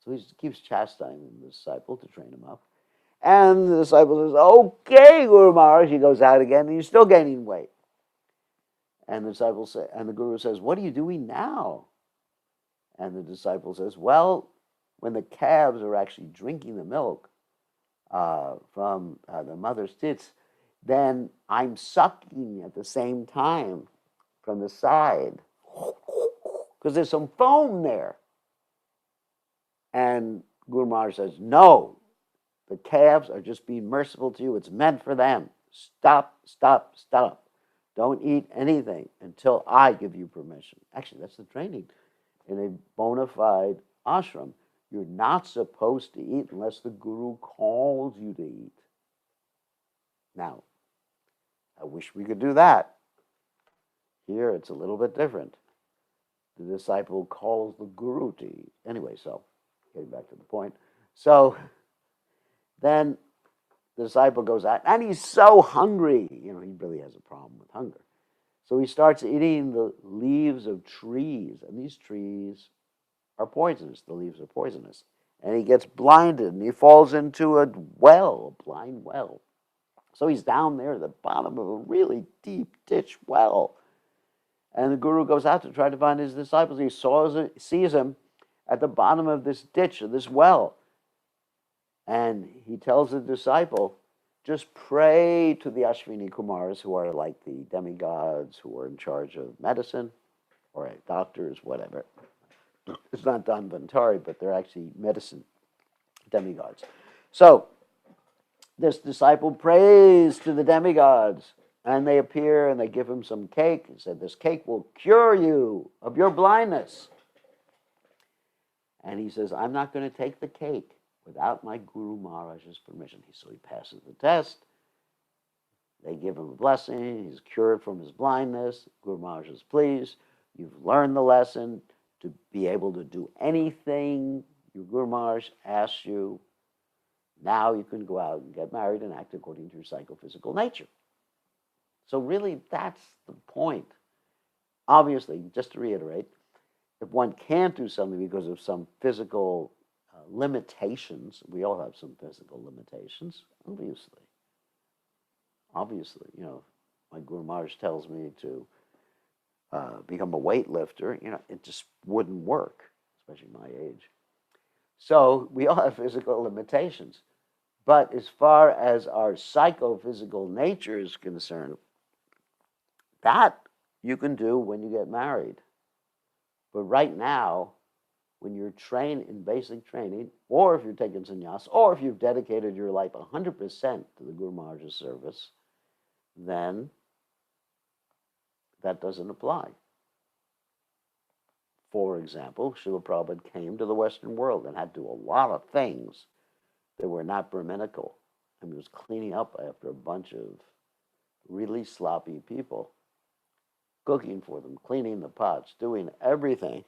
So he keeps chastising the disciple to train him up. And the disciple says, okay, Guru Maharaj. He goes out again, and he's still gaining weight. And the Guru says, what are you doing now? And the disciple says, when the calves are actually drinking the milk from the mother's tits, then I'm sucking at the same time from the side because there's some foam there. And Guru Maharaj says, no, the calves are just being merciful to you. It's meant for them. Stop. Don't eat anything until I give you permission. Actually, that's the training. In a bona fide ashram, you're not supposed to eat unless the guru calls you to eat. Now, I wish we could do that. Here, it's a little bit different. The disciple calls the guru to eat. Anyway, so, getting back to the point. So, then the disciple goes out, and he's so hungry. He really has a problem with hunger. So he starts eating the leaves of trees, and these trees are poisonous. The leaves are poisonous. And he gets blinded, and he falls into a blind well. So he's down there at the bottom of a really deep ditch well. And the guru goes out to try to find his disciples. He sees him at the bottom of this ditch, of this well. And he tells the disciple, just pray to the Ashwini Kumars, who are like the demigods who are in charge of medicine, or doctors, whatever. It's not Dhanvantari, but they're actually medicine demigods. So this disciple prays to the demigods, and they appear and they give him some cake. He said, this cake will cure you of your blindness. And he says, I'm not going to take the cake without my Guru Maharaj's permission. So he passes the test. They give him a blessing. He's cured from his blindness. Guru Maharaj is pleased. You've learned the lesson to be able to do anything your Guru Maharaj asks you. Now you can go out and get married and act according to your psychophysical nature. So really, that's the point. Obviously, just to reiterate, if one can't do something because of some physical limitations, we all have some physical limitations, obviously, my Guru Maharaj tells me to become a weightlifter, it just wouldn't work, especially my age. So we all have physical limitations. But as far as our psychophysical nature is concerned, that you can do when you get married. But right now, when you're trained in basic training, or if you're taking sannyas, or if you've dedicated your life 100% to the Guru Maharaj's service, then that doesn't apply. For example, Srila Prabhupada came to the Western world and had to do a lot of things that were not Brahminical. And he was cleaning up after a bunch of really sloppy people, cooking for them, cleaning the pots, doing everything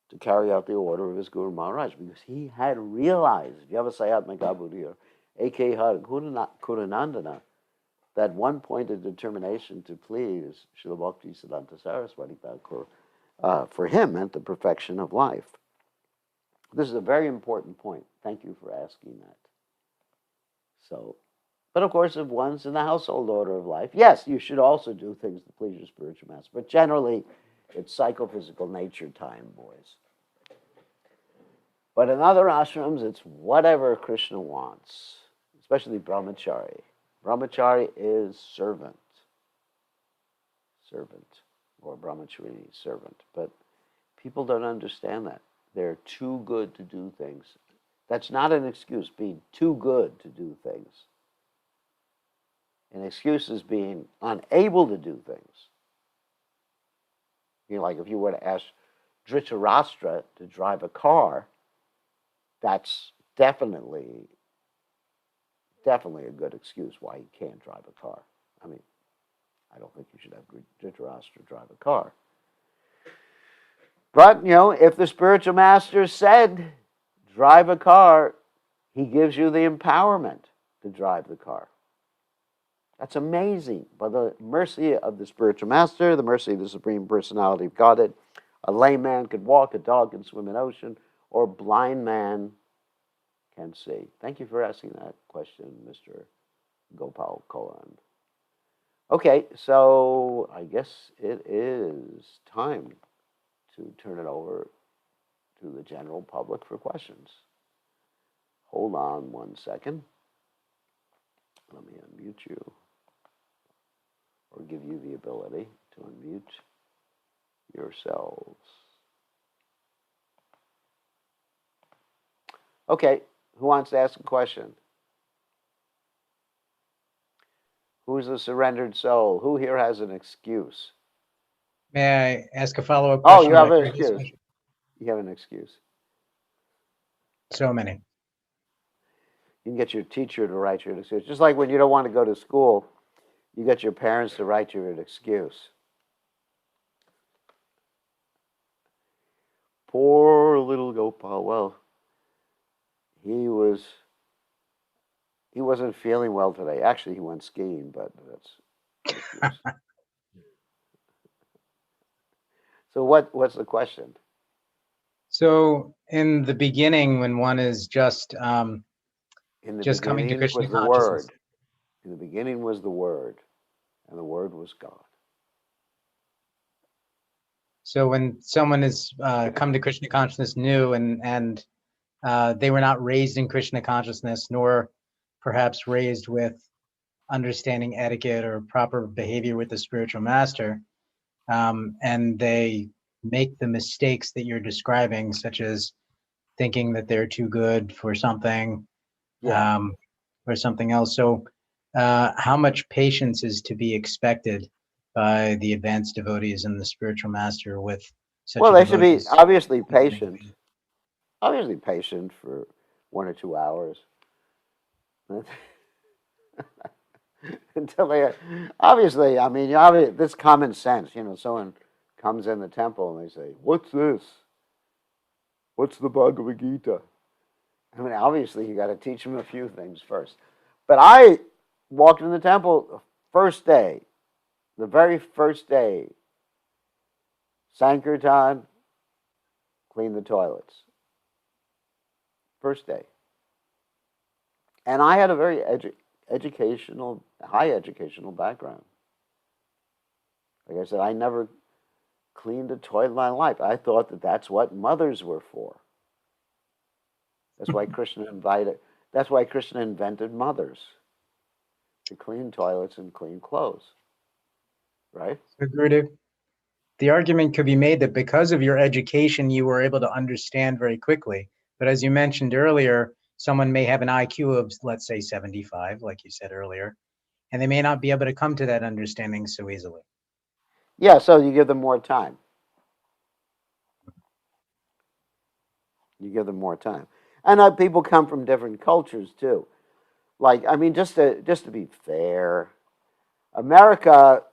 to carry out the order of his Guru Maharaj, because he had realized, if you have a Sayat Megabudi or A.K. Kurunandana, that one point of determination to please Srila Bhakti Siddhanta Saraswati Thakur for him meant the perfection of life. This is a very important point. Thank you for asking that. So, but of course, if one's in the household order of life, yes, you should also do things to please your spiritual master. But generally, it's psychophysical nature time, boys. But in other ashrams, it's whatever Krishna wants, especially brahmachari. Brahmachari is servant, or brahmacharini, servant. But people don't understand that. They're too good to do things. That's not an excuse, being too good to do things. An excuse is being unable to do things. Like if you were to ask Dhritarashtra to drive a car, that's definitely a good excuse why he can't drive a car. I mean, I don't think you should have Dhritarashtra drive a car. But, if the spiritual master said, drive a car, he gives you the empowerment to drive the car. That's amazing. By the mercy of the spiritual master, the mercy of the Supreme Personality of Godhead, a lame man could walk, a dog can swim an ocean, or a blind man can see. Thank you for asking that question, Mr. Gopal Koland. Okay, so I guess it is time to turn it over to the general public for questions. Hold on 1 second. Let me unmute you, or give you the ability to unmute yourselves. Okay, who wants to ask a question? Who's a surrendered soul? Who here has an excuse? May I ask a follow-up Oh, question? you have an excuse. You have an excuse. So many. You can get your teacher to write you an excuse. Just like when you don't want to go to school, you get your parents to write you an excuse. Poor little Gopal. Well, he wasn't feeling well today. Actually, he went skiing, but that's... So what's the question? So in the beginning, when one is just in the just coming to Krishna was the consciousness. Word. In the beginning was the Word, and the Word was God. So when someone has come to Krishna consciousness new and they were not raised in Krishna consciousness, nor perhaps raised with understanding etiquette or proper behavior with the spiritual master, and they make the mistakes that you're describing, such as thinking that they're too good for something, Yeah. or something else. So, how much patience is to be expected by the advanced devotees and the spiritual master with such Well, a they should be devotee's obviously patient. behavior? Obviously patient for 1 or 2 hours until they. Obviously, I mean, this common sense. Someone comes in the temple and they say, "What's this? What's the Bhagavad Gita?" I mean, obviously, you got to teach them a few things first. But I walked in the temple the first day, the very first day, Sankirtan, clean the toilets. First day. And I had a very educational, high educational background. Like I said, I never cleaned a toilet in my life. I thought that that's what mothers were for. That's why Krishna invented mothers, to clean toilets and clean clothes. Right? So, Gurudev, the argument could be made that because of your education, you were able to understand very quickly. But as you mentioned earlier, someone may have an IQ of, let's say, 75, like you said earlier, and they may not be able to come to that understanding so easily. Yeah, so you give them more time. You give them more time. And people come from different cultures too. Like, I mean, just to be fair, America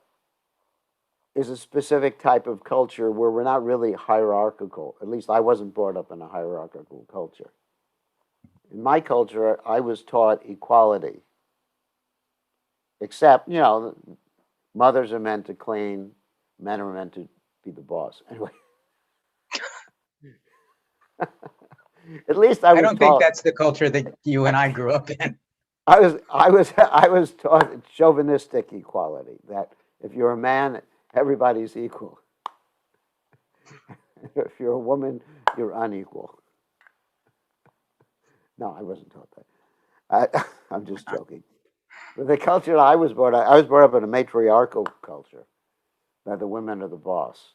is a specific type of culture where we're not really hierarchical. At least I wasn't brought up in a hierarchical culture. In my culture, I was taught equality. Except, mothers are meant to clean, men are meant to be the boss. Anyway, at least I I was don't think taught. that's the culture that you and I grew up in. I was taught chauvinistic equality, that if you're a man, everybody's equal. If you're a woman, you're unequal. No, I wasn't taught that. I'm just joking. But the culture I was brought up in a matriarchal culture, that the women are the boss.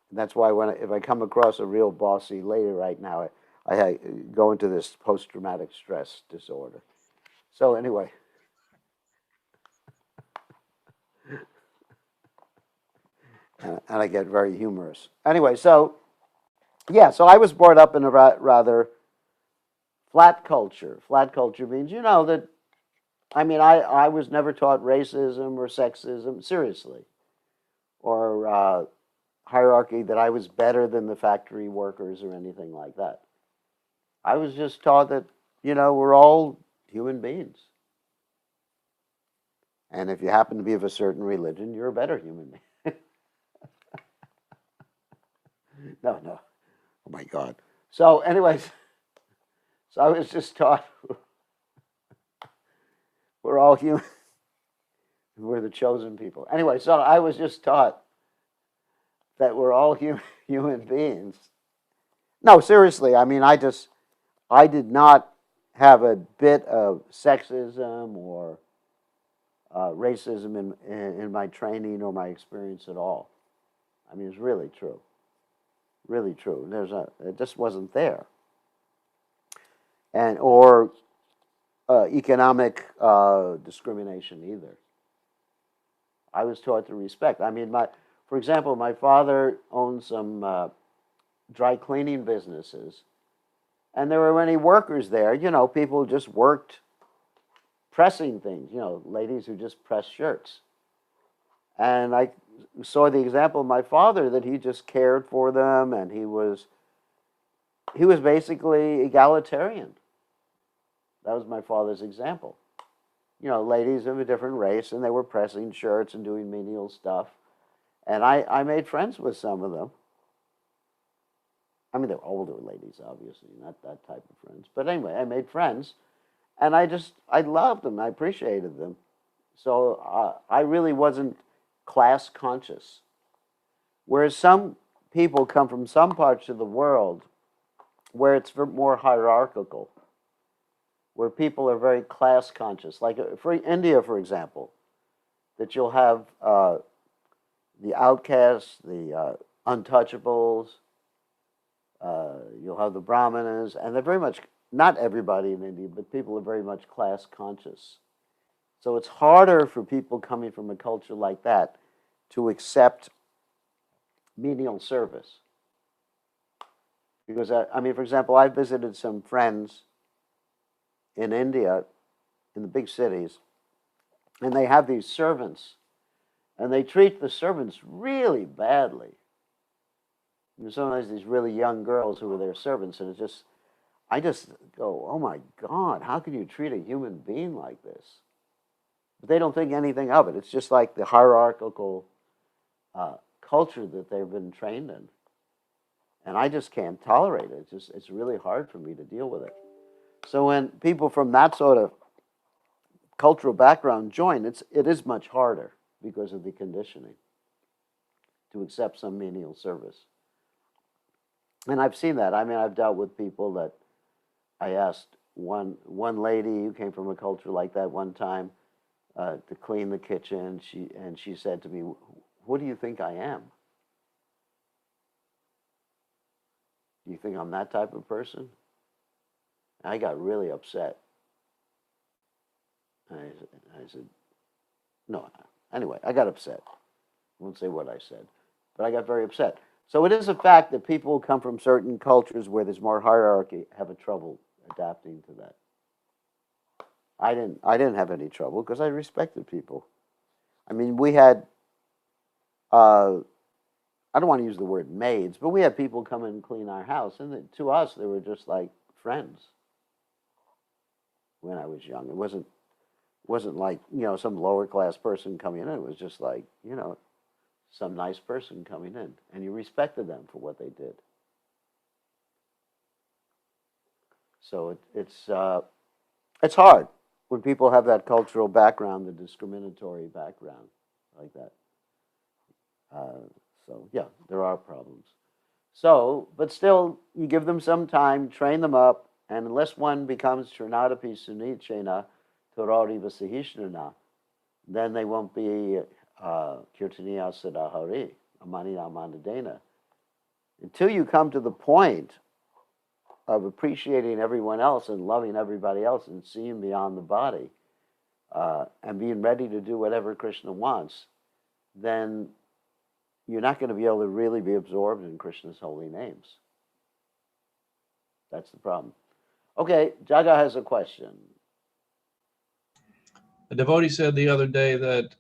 And that's why if I come across a real bossy lady right now, I go into this post-traumatic stress disorder. So anyway, and I get very humorous. Anyway, so yeah, so I was brought up in a rather flat culture. Flat culture means, that, I mean, I was never taught racism or sexism, seriously, or hierarchy, that I was better than the factory workers or anything like that. I was just taught that, we're all human beings. And if you happen to be of a certain religion, you're a better human being. No, no. Oh my God. So, anyways, so I was just taught we're all human. We're the chosen people. Anyway, so I was just taught that we're all human beings. No, seriously. I mean, I did not have a bit of sexism or racism in my training or my experience at all. I mean, it's really true. Really true. It just wasn't there. And or economic discrimination either. I was taught to respect. I mean, for example, my father owned some dry cleaning businesses, and there were many workers there. People just worked pressing things. Ladies who just pressed shirts. And I saw the example of my father, that he just cared for them, and he was basically egalitarian. That was my father's example. Ladies of a different race, and they were pressing shirts and doing menial stuff. And I made friends with some of them. I mean, they're older ladies, obviously, not that type of friends. But anyway, I made friends, and I loved them. I appreciated them. So I really wasn't class conscious. Whereas some people come from some parts of the world where it's more hierarchical, where people are very class conscious. Like for India, for example, that you'll have the outcasts, the untouchables, you'll have the brahmanas, and they're very much, not everybody in India, but people are very much class conscious. So it's harder for people coming from a culture like that to accept menial service. Because, I mean, for example, I visited some friends in India, in the big cities, and they have these servants, and they treat the servants really badly. And sometimes these really young girls who are their servants, and I just go, oh my God, how can you treat a human being like this? But they don't think anything of it. It's just like the hierarchical culture that they've been trained in. And I just can't tolerate it. It's really hard for me to deal with it. So when people from that sort of cultural background join, it is much harder because of the conditioning to accept some menial service. And I've seen that. I mean, I've dealt with people that I asked one lady who came from a culture like that one time to clean the kitchen. She said to me, "What do you think I am? Do you think I'm that type of person?" I got really upset. I said, no. Anyway, I got upset. I won't say what I said, but I got very upset. So it is a fact that people who come from certain cultures where there's more hierarchy have a trouble adapting to that. I didn't have any trouble because I respected people. I mean, we had, I don't want to use the word maids, but we had people come in and clean our house, and to us, they were just like friends. When I was young, it wasn't like, you know, some lower class person coming in. It was just like, you know, some nice person coming in, and you respected them for what they did. So it's hard when people have that cultural background, the discriminatory background like that. So yeah, there are problems. So, but still, you give them some time, train them up, and unless one becomes Trinadapi Sunichena Torari Vasahishnana, then they won't be Kirtaniya Sadahari, Amanina Mandadena. Until you come to the point of appreciating everyone else and loving everybody else and seeing beyond the body and being ready to do whatever Krishna wants, then you're not going to be able to really be absorbed in Krishna's holy names. That's the problem. Okay, Jaga has a question. A devotee said the other day that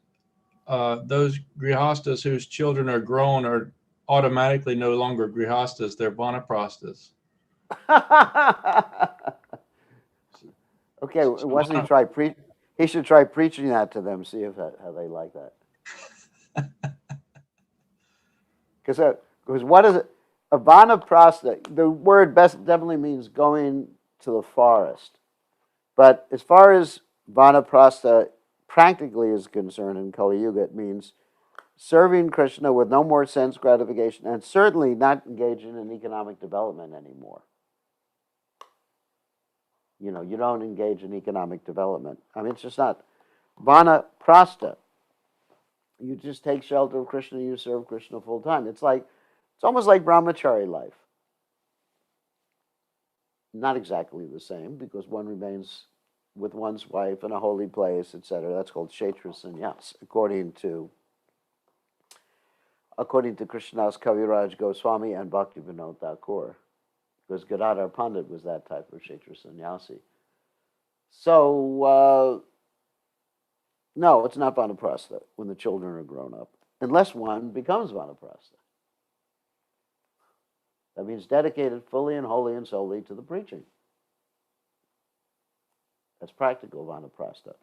those grihastas whose children are grown are automatically no longer grihastas, they're vanaprasthas. Okay, wasn't he try he should try preaching that to them, see if how they like that. Because what is it? A vanaprastha, the word definitely means going to the forest. But as far as vanaprastha practically is concerned in Kali Yuga, it means serving Krishna with no more sense gratification and certainly not engaging in economic development anymore. You know, you don't engage in economic development. I mean, it's just not vanaprastha. You just take shelter of Krishna, you serve Krishna full time. It's almost like brahmachari life. Not exactly the same, because one remains with one's wife in a holy place, etc. That's called kshetra sannyas, according to Krishnadas Kaviraj Goswami and Bhakti Vinod Thakur, because Gadadhar Pandit was that type of kshetra sannyasi. So, no, it's not vanaprastha when the children are grown up, unless one becomes vanaprastha. That means dedicated fully and wholly and solely to the preaching. That's practical vanaprastha.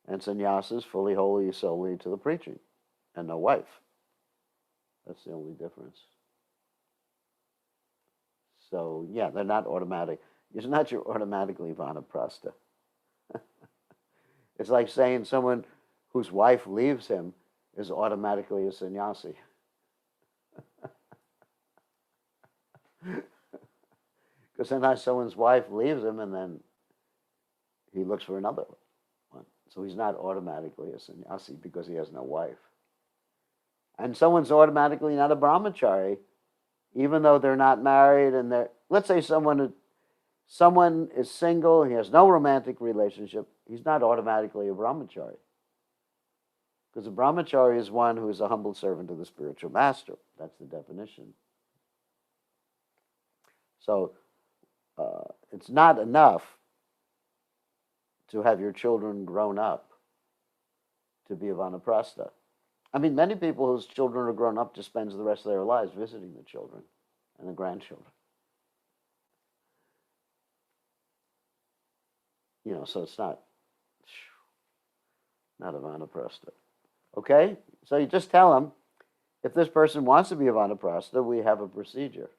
And sannyasas fully, wholly, solely to the preaching, and no wife. That's the only difference. So, yeah, they're not automatic. It's not you're automatically vanaprastha. It's like saying someone whose wife leaves him is automatically a sannyasi. Because sometimes someone's wife leaves him and then he looks for another one. So he's not automatically a sannyasi because he has no wife. And someone's automatically not a brahmachari, even though they're not married and they're, let's say someone is single, he has no romantic relationship, he's not automatically a brahmachari. Because a brahmachari is one who is a humble servant of the spiritual master. That's the definition. So it's not enough to have your children grown up to be a vanaprastha. I mean, many people whose children are grown up just spends the rest of their lives visiting the children and the grandchildren. You know, so it's not a vanaprastha. Okay? So you just tell them, if this person wants to be a vanaprastha, we have a procedure.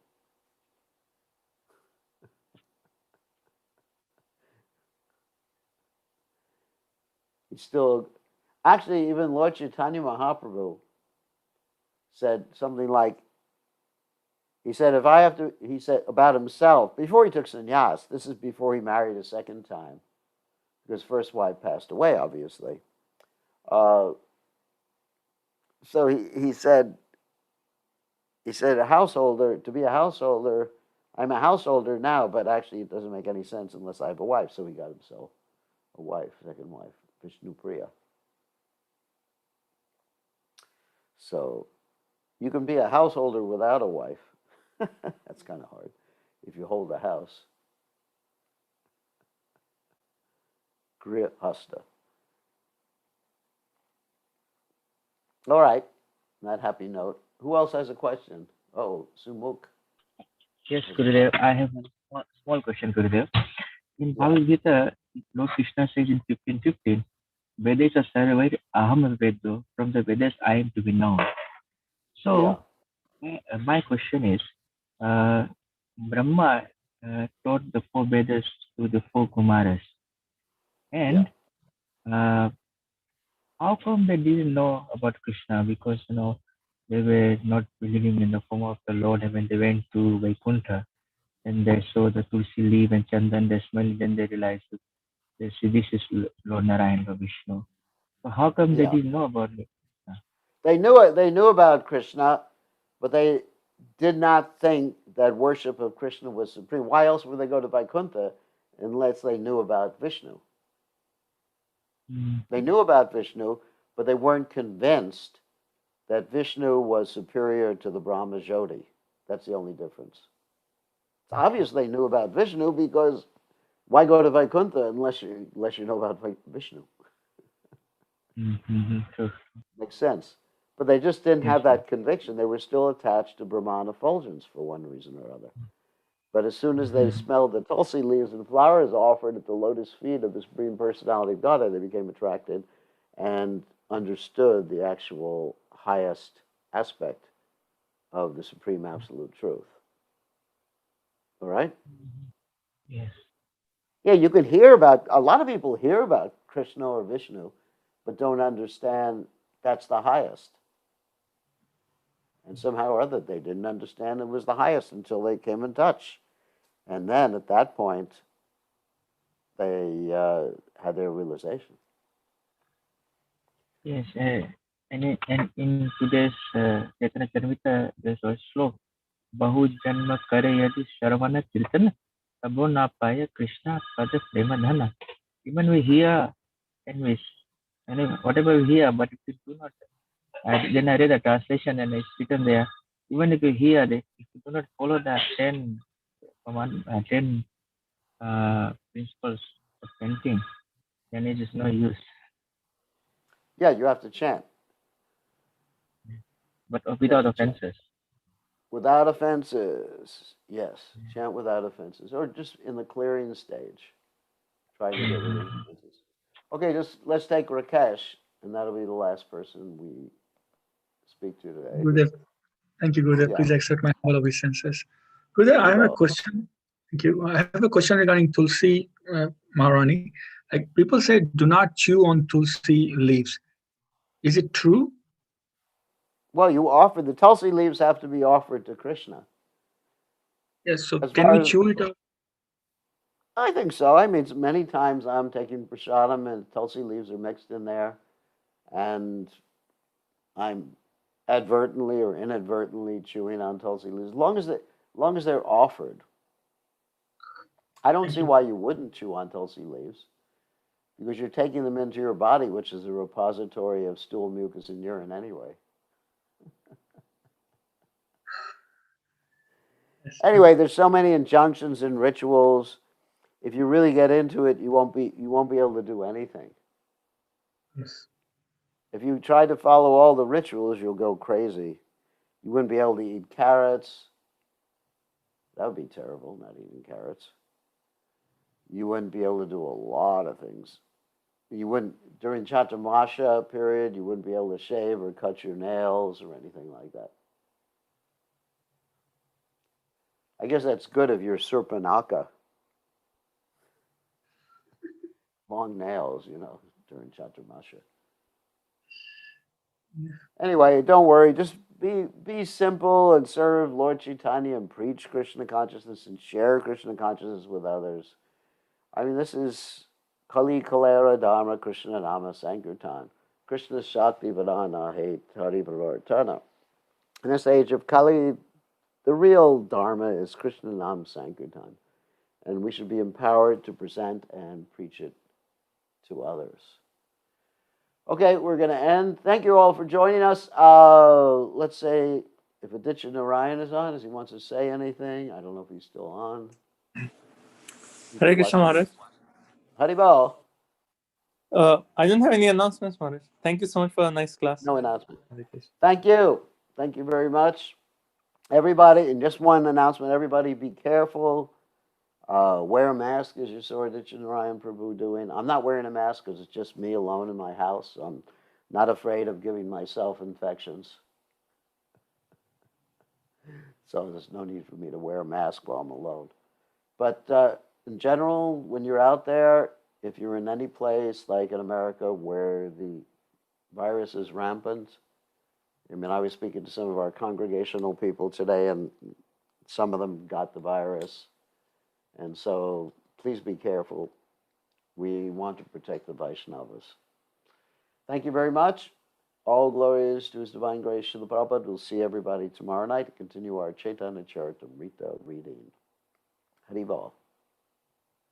He's still, actually, even Lord Chaitanya Mahaprabhu said something like, he said about himself, before he took sannyas, this is before he married a second time, because his first wife passed away, obviously. So he said, a householder, to be a householder, I'm a householder now, but actually it doesn't make any sense unless I have a wife. So he got himself a wife, second wife, Vishnu Priya. So you can be a householder without a wife. That's kind of hard if you hold a house. Grihasta. All right, on that happy note. Who else has a question? Oh, Sumukh. Yes, Gurudev. I have one small question, Gurudev. In Bhagavad Gita, Lord Krishna says in 15:15, Vedas are surveyed aham vedo, from the Vedas I am to be known. So, my question is, Brahma taught the 4 Vedas to the 4 Kumaras. And how come they didn't know about Krishna? Because, they were not believing in the form of the Lord. And when they went to Vaikuntha, and they saw the Tulsi leaf and Chandan, they smelled it, then they realized that this is Lord Narayan or Vishnu. So how come they didn't know about it? They knew it. They knew about Krishna, but they did not think that worship of Krishna was supreme. Why else would they go to Vaikuntha unless they knew about Vishnu? They knew about Vishnu, but they weren't convinced that Vishnu was superior to the Brahma Jyoti. That's the only difference. It's obvious they knew about Vishnu, because why go to Vaikuntha unless you know about Vishnu? Sure. Makes sense. But they just didn't have that conviction. They were still attached to Brahman effulgence for one reason or other. But as soon as they smelled the tulsi leaves and flowers offered at the lotus feet of the Supreme Personality of Godhead, they became attracted and understood the actual highest aspect of the Supreme Absolute Truth. All right? Yes. Yeah, you can hear about, a lot of people hear about Krishna or Vishnu, but don't understand that's the highest. And somehow or other, they didn't understand it was the highest until they came in touch. And then at that point, they had their realization. Yes, and in today's Chaitanya Charitamrita, there's a slok. Bahu janma kare yadi sharavana kirtana, tabo na paya Krishna pada prema dhana. Even we hear and whatever we hear, but if you do not, then I read the translation and it's written there. Even if you hear, if you do not follow the 10 principles of chanting, then it is no use. Yeah, you have to chant. But without offenses. Without offenses, yes. Chant without offenses. Or just in the clearing stage. Try to get rid of offenses. Okay, let's take Rakesh, and that'll be the last person we speak to today. Gurudev. Thank you, Gurudev. Please accept my humble obeisances. Gurudev, I have a question. Thank you. I have a question regarding Tulsi Maharani. Like, people say do not chew on Tulsi leaves. Is it true? Well, you offer, the tulsi leaves have to be offered to Krishna. Yes, so As can far we as- chew it out? I think so. I mean, many times I'm taking prasadam and tulsi leaves are mixed in there, and I'm advertently or inadvertently chewing on tulsi leaves, as long as they're offered. I don't see why you wouldn't chew on tulsi leaves, because you're taking them into your body, which is a repository of stool, mucus, and urine anyway. Yes. Anyway, there's so many injunctions and rituals. If you really get into it, you won't be able to do anything. Yes. If you try to follow all the rituals, you'll go crazy. You wouldn't be able to eat carrots. That would be terrible, not eating carrots. You wouldn't be able to do a lot of things. You wouldn't, during Chaturmasha period, you wouldn't be able to shave or cut your nails or anything like that. I guess that's good if you're Surpanaka. Long nails, during Chaturmasha. Anyway, don't worry. Just be simple and serve Lord Chaitanya and preach Krishna consciousness and share Krishna consciousness with others. I mean, this is Kali Kalera Dharma Krishna Nama Sankirtan. Krishna Shakti Vadana Hate Hari Vartana. In this age of Kali, the real Dharma is Krishna Nam Sankirtan. And we should be empowered to present and preach it to others. Okay, we're going to end. Thank you all for joining us. Let's say if Aditya Narayan is on, does he want to say anything? I don't know if he's still on. Hare Krishna Maharaj. Haribol. I don't have any announcements, Maharaj. Thank you so much for a nice class. No announcement. Hare Krishna. Thank you. Thank you very much. Everybody, and just one announcement, everybody be careful. Wear a mask as you saw Aditya Narayan Prabhu doing. I'm not wearing a mask because it's just me alone in my house. So I'm not afraid of giving myself infections. So there's no need for me to wear a mask while I'm alone. But in general, when you're out there, if you're in any place like in America where the virus is rampant, I mean, I was speaking to some of our congregational people today, and some of them got the virus. And so please be careful. We want to protect the Vaishnavas. Thank you very much. All glories to His Divine Grace, Srila Prabhupada. We'll see everybody tomorrow night to continue our Chaitanya Charitamrita reading. Haribol.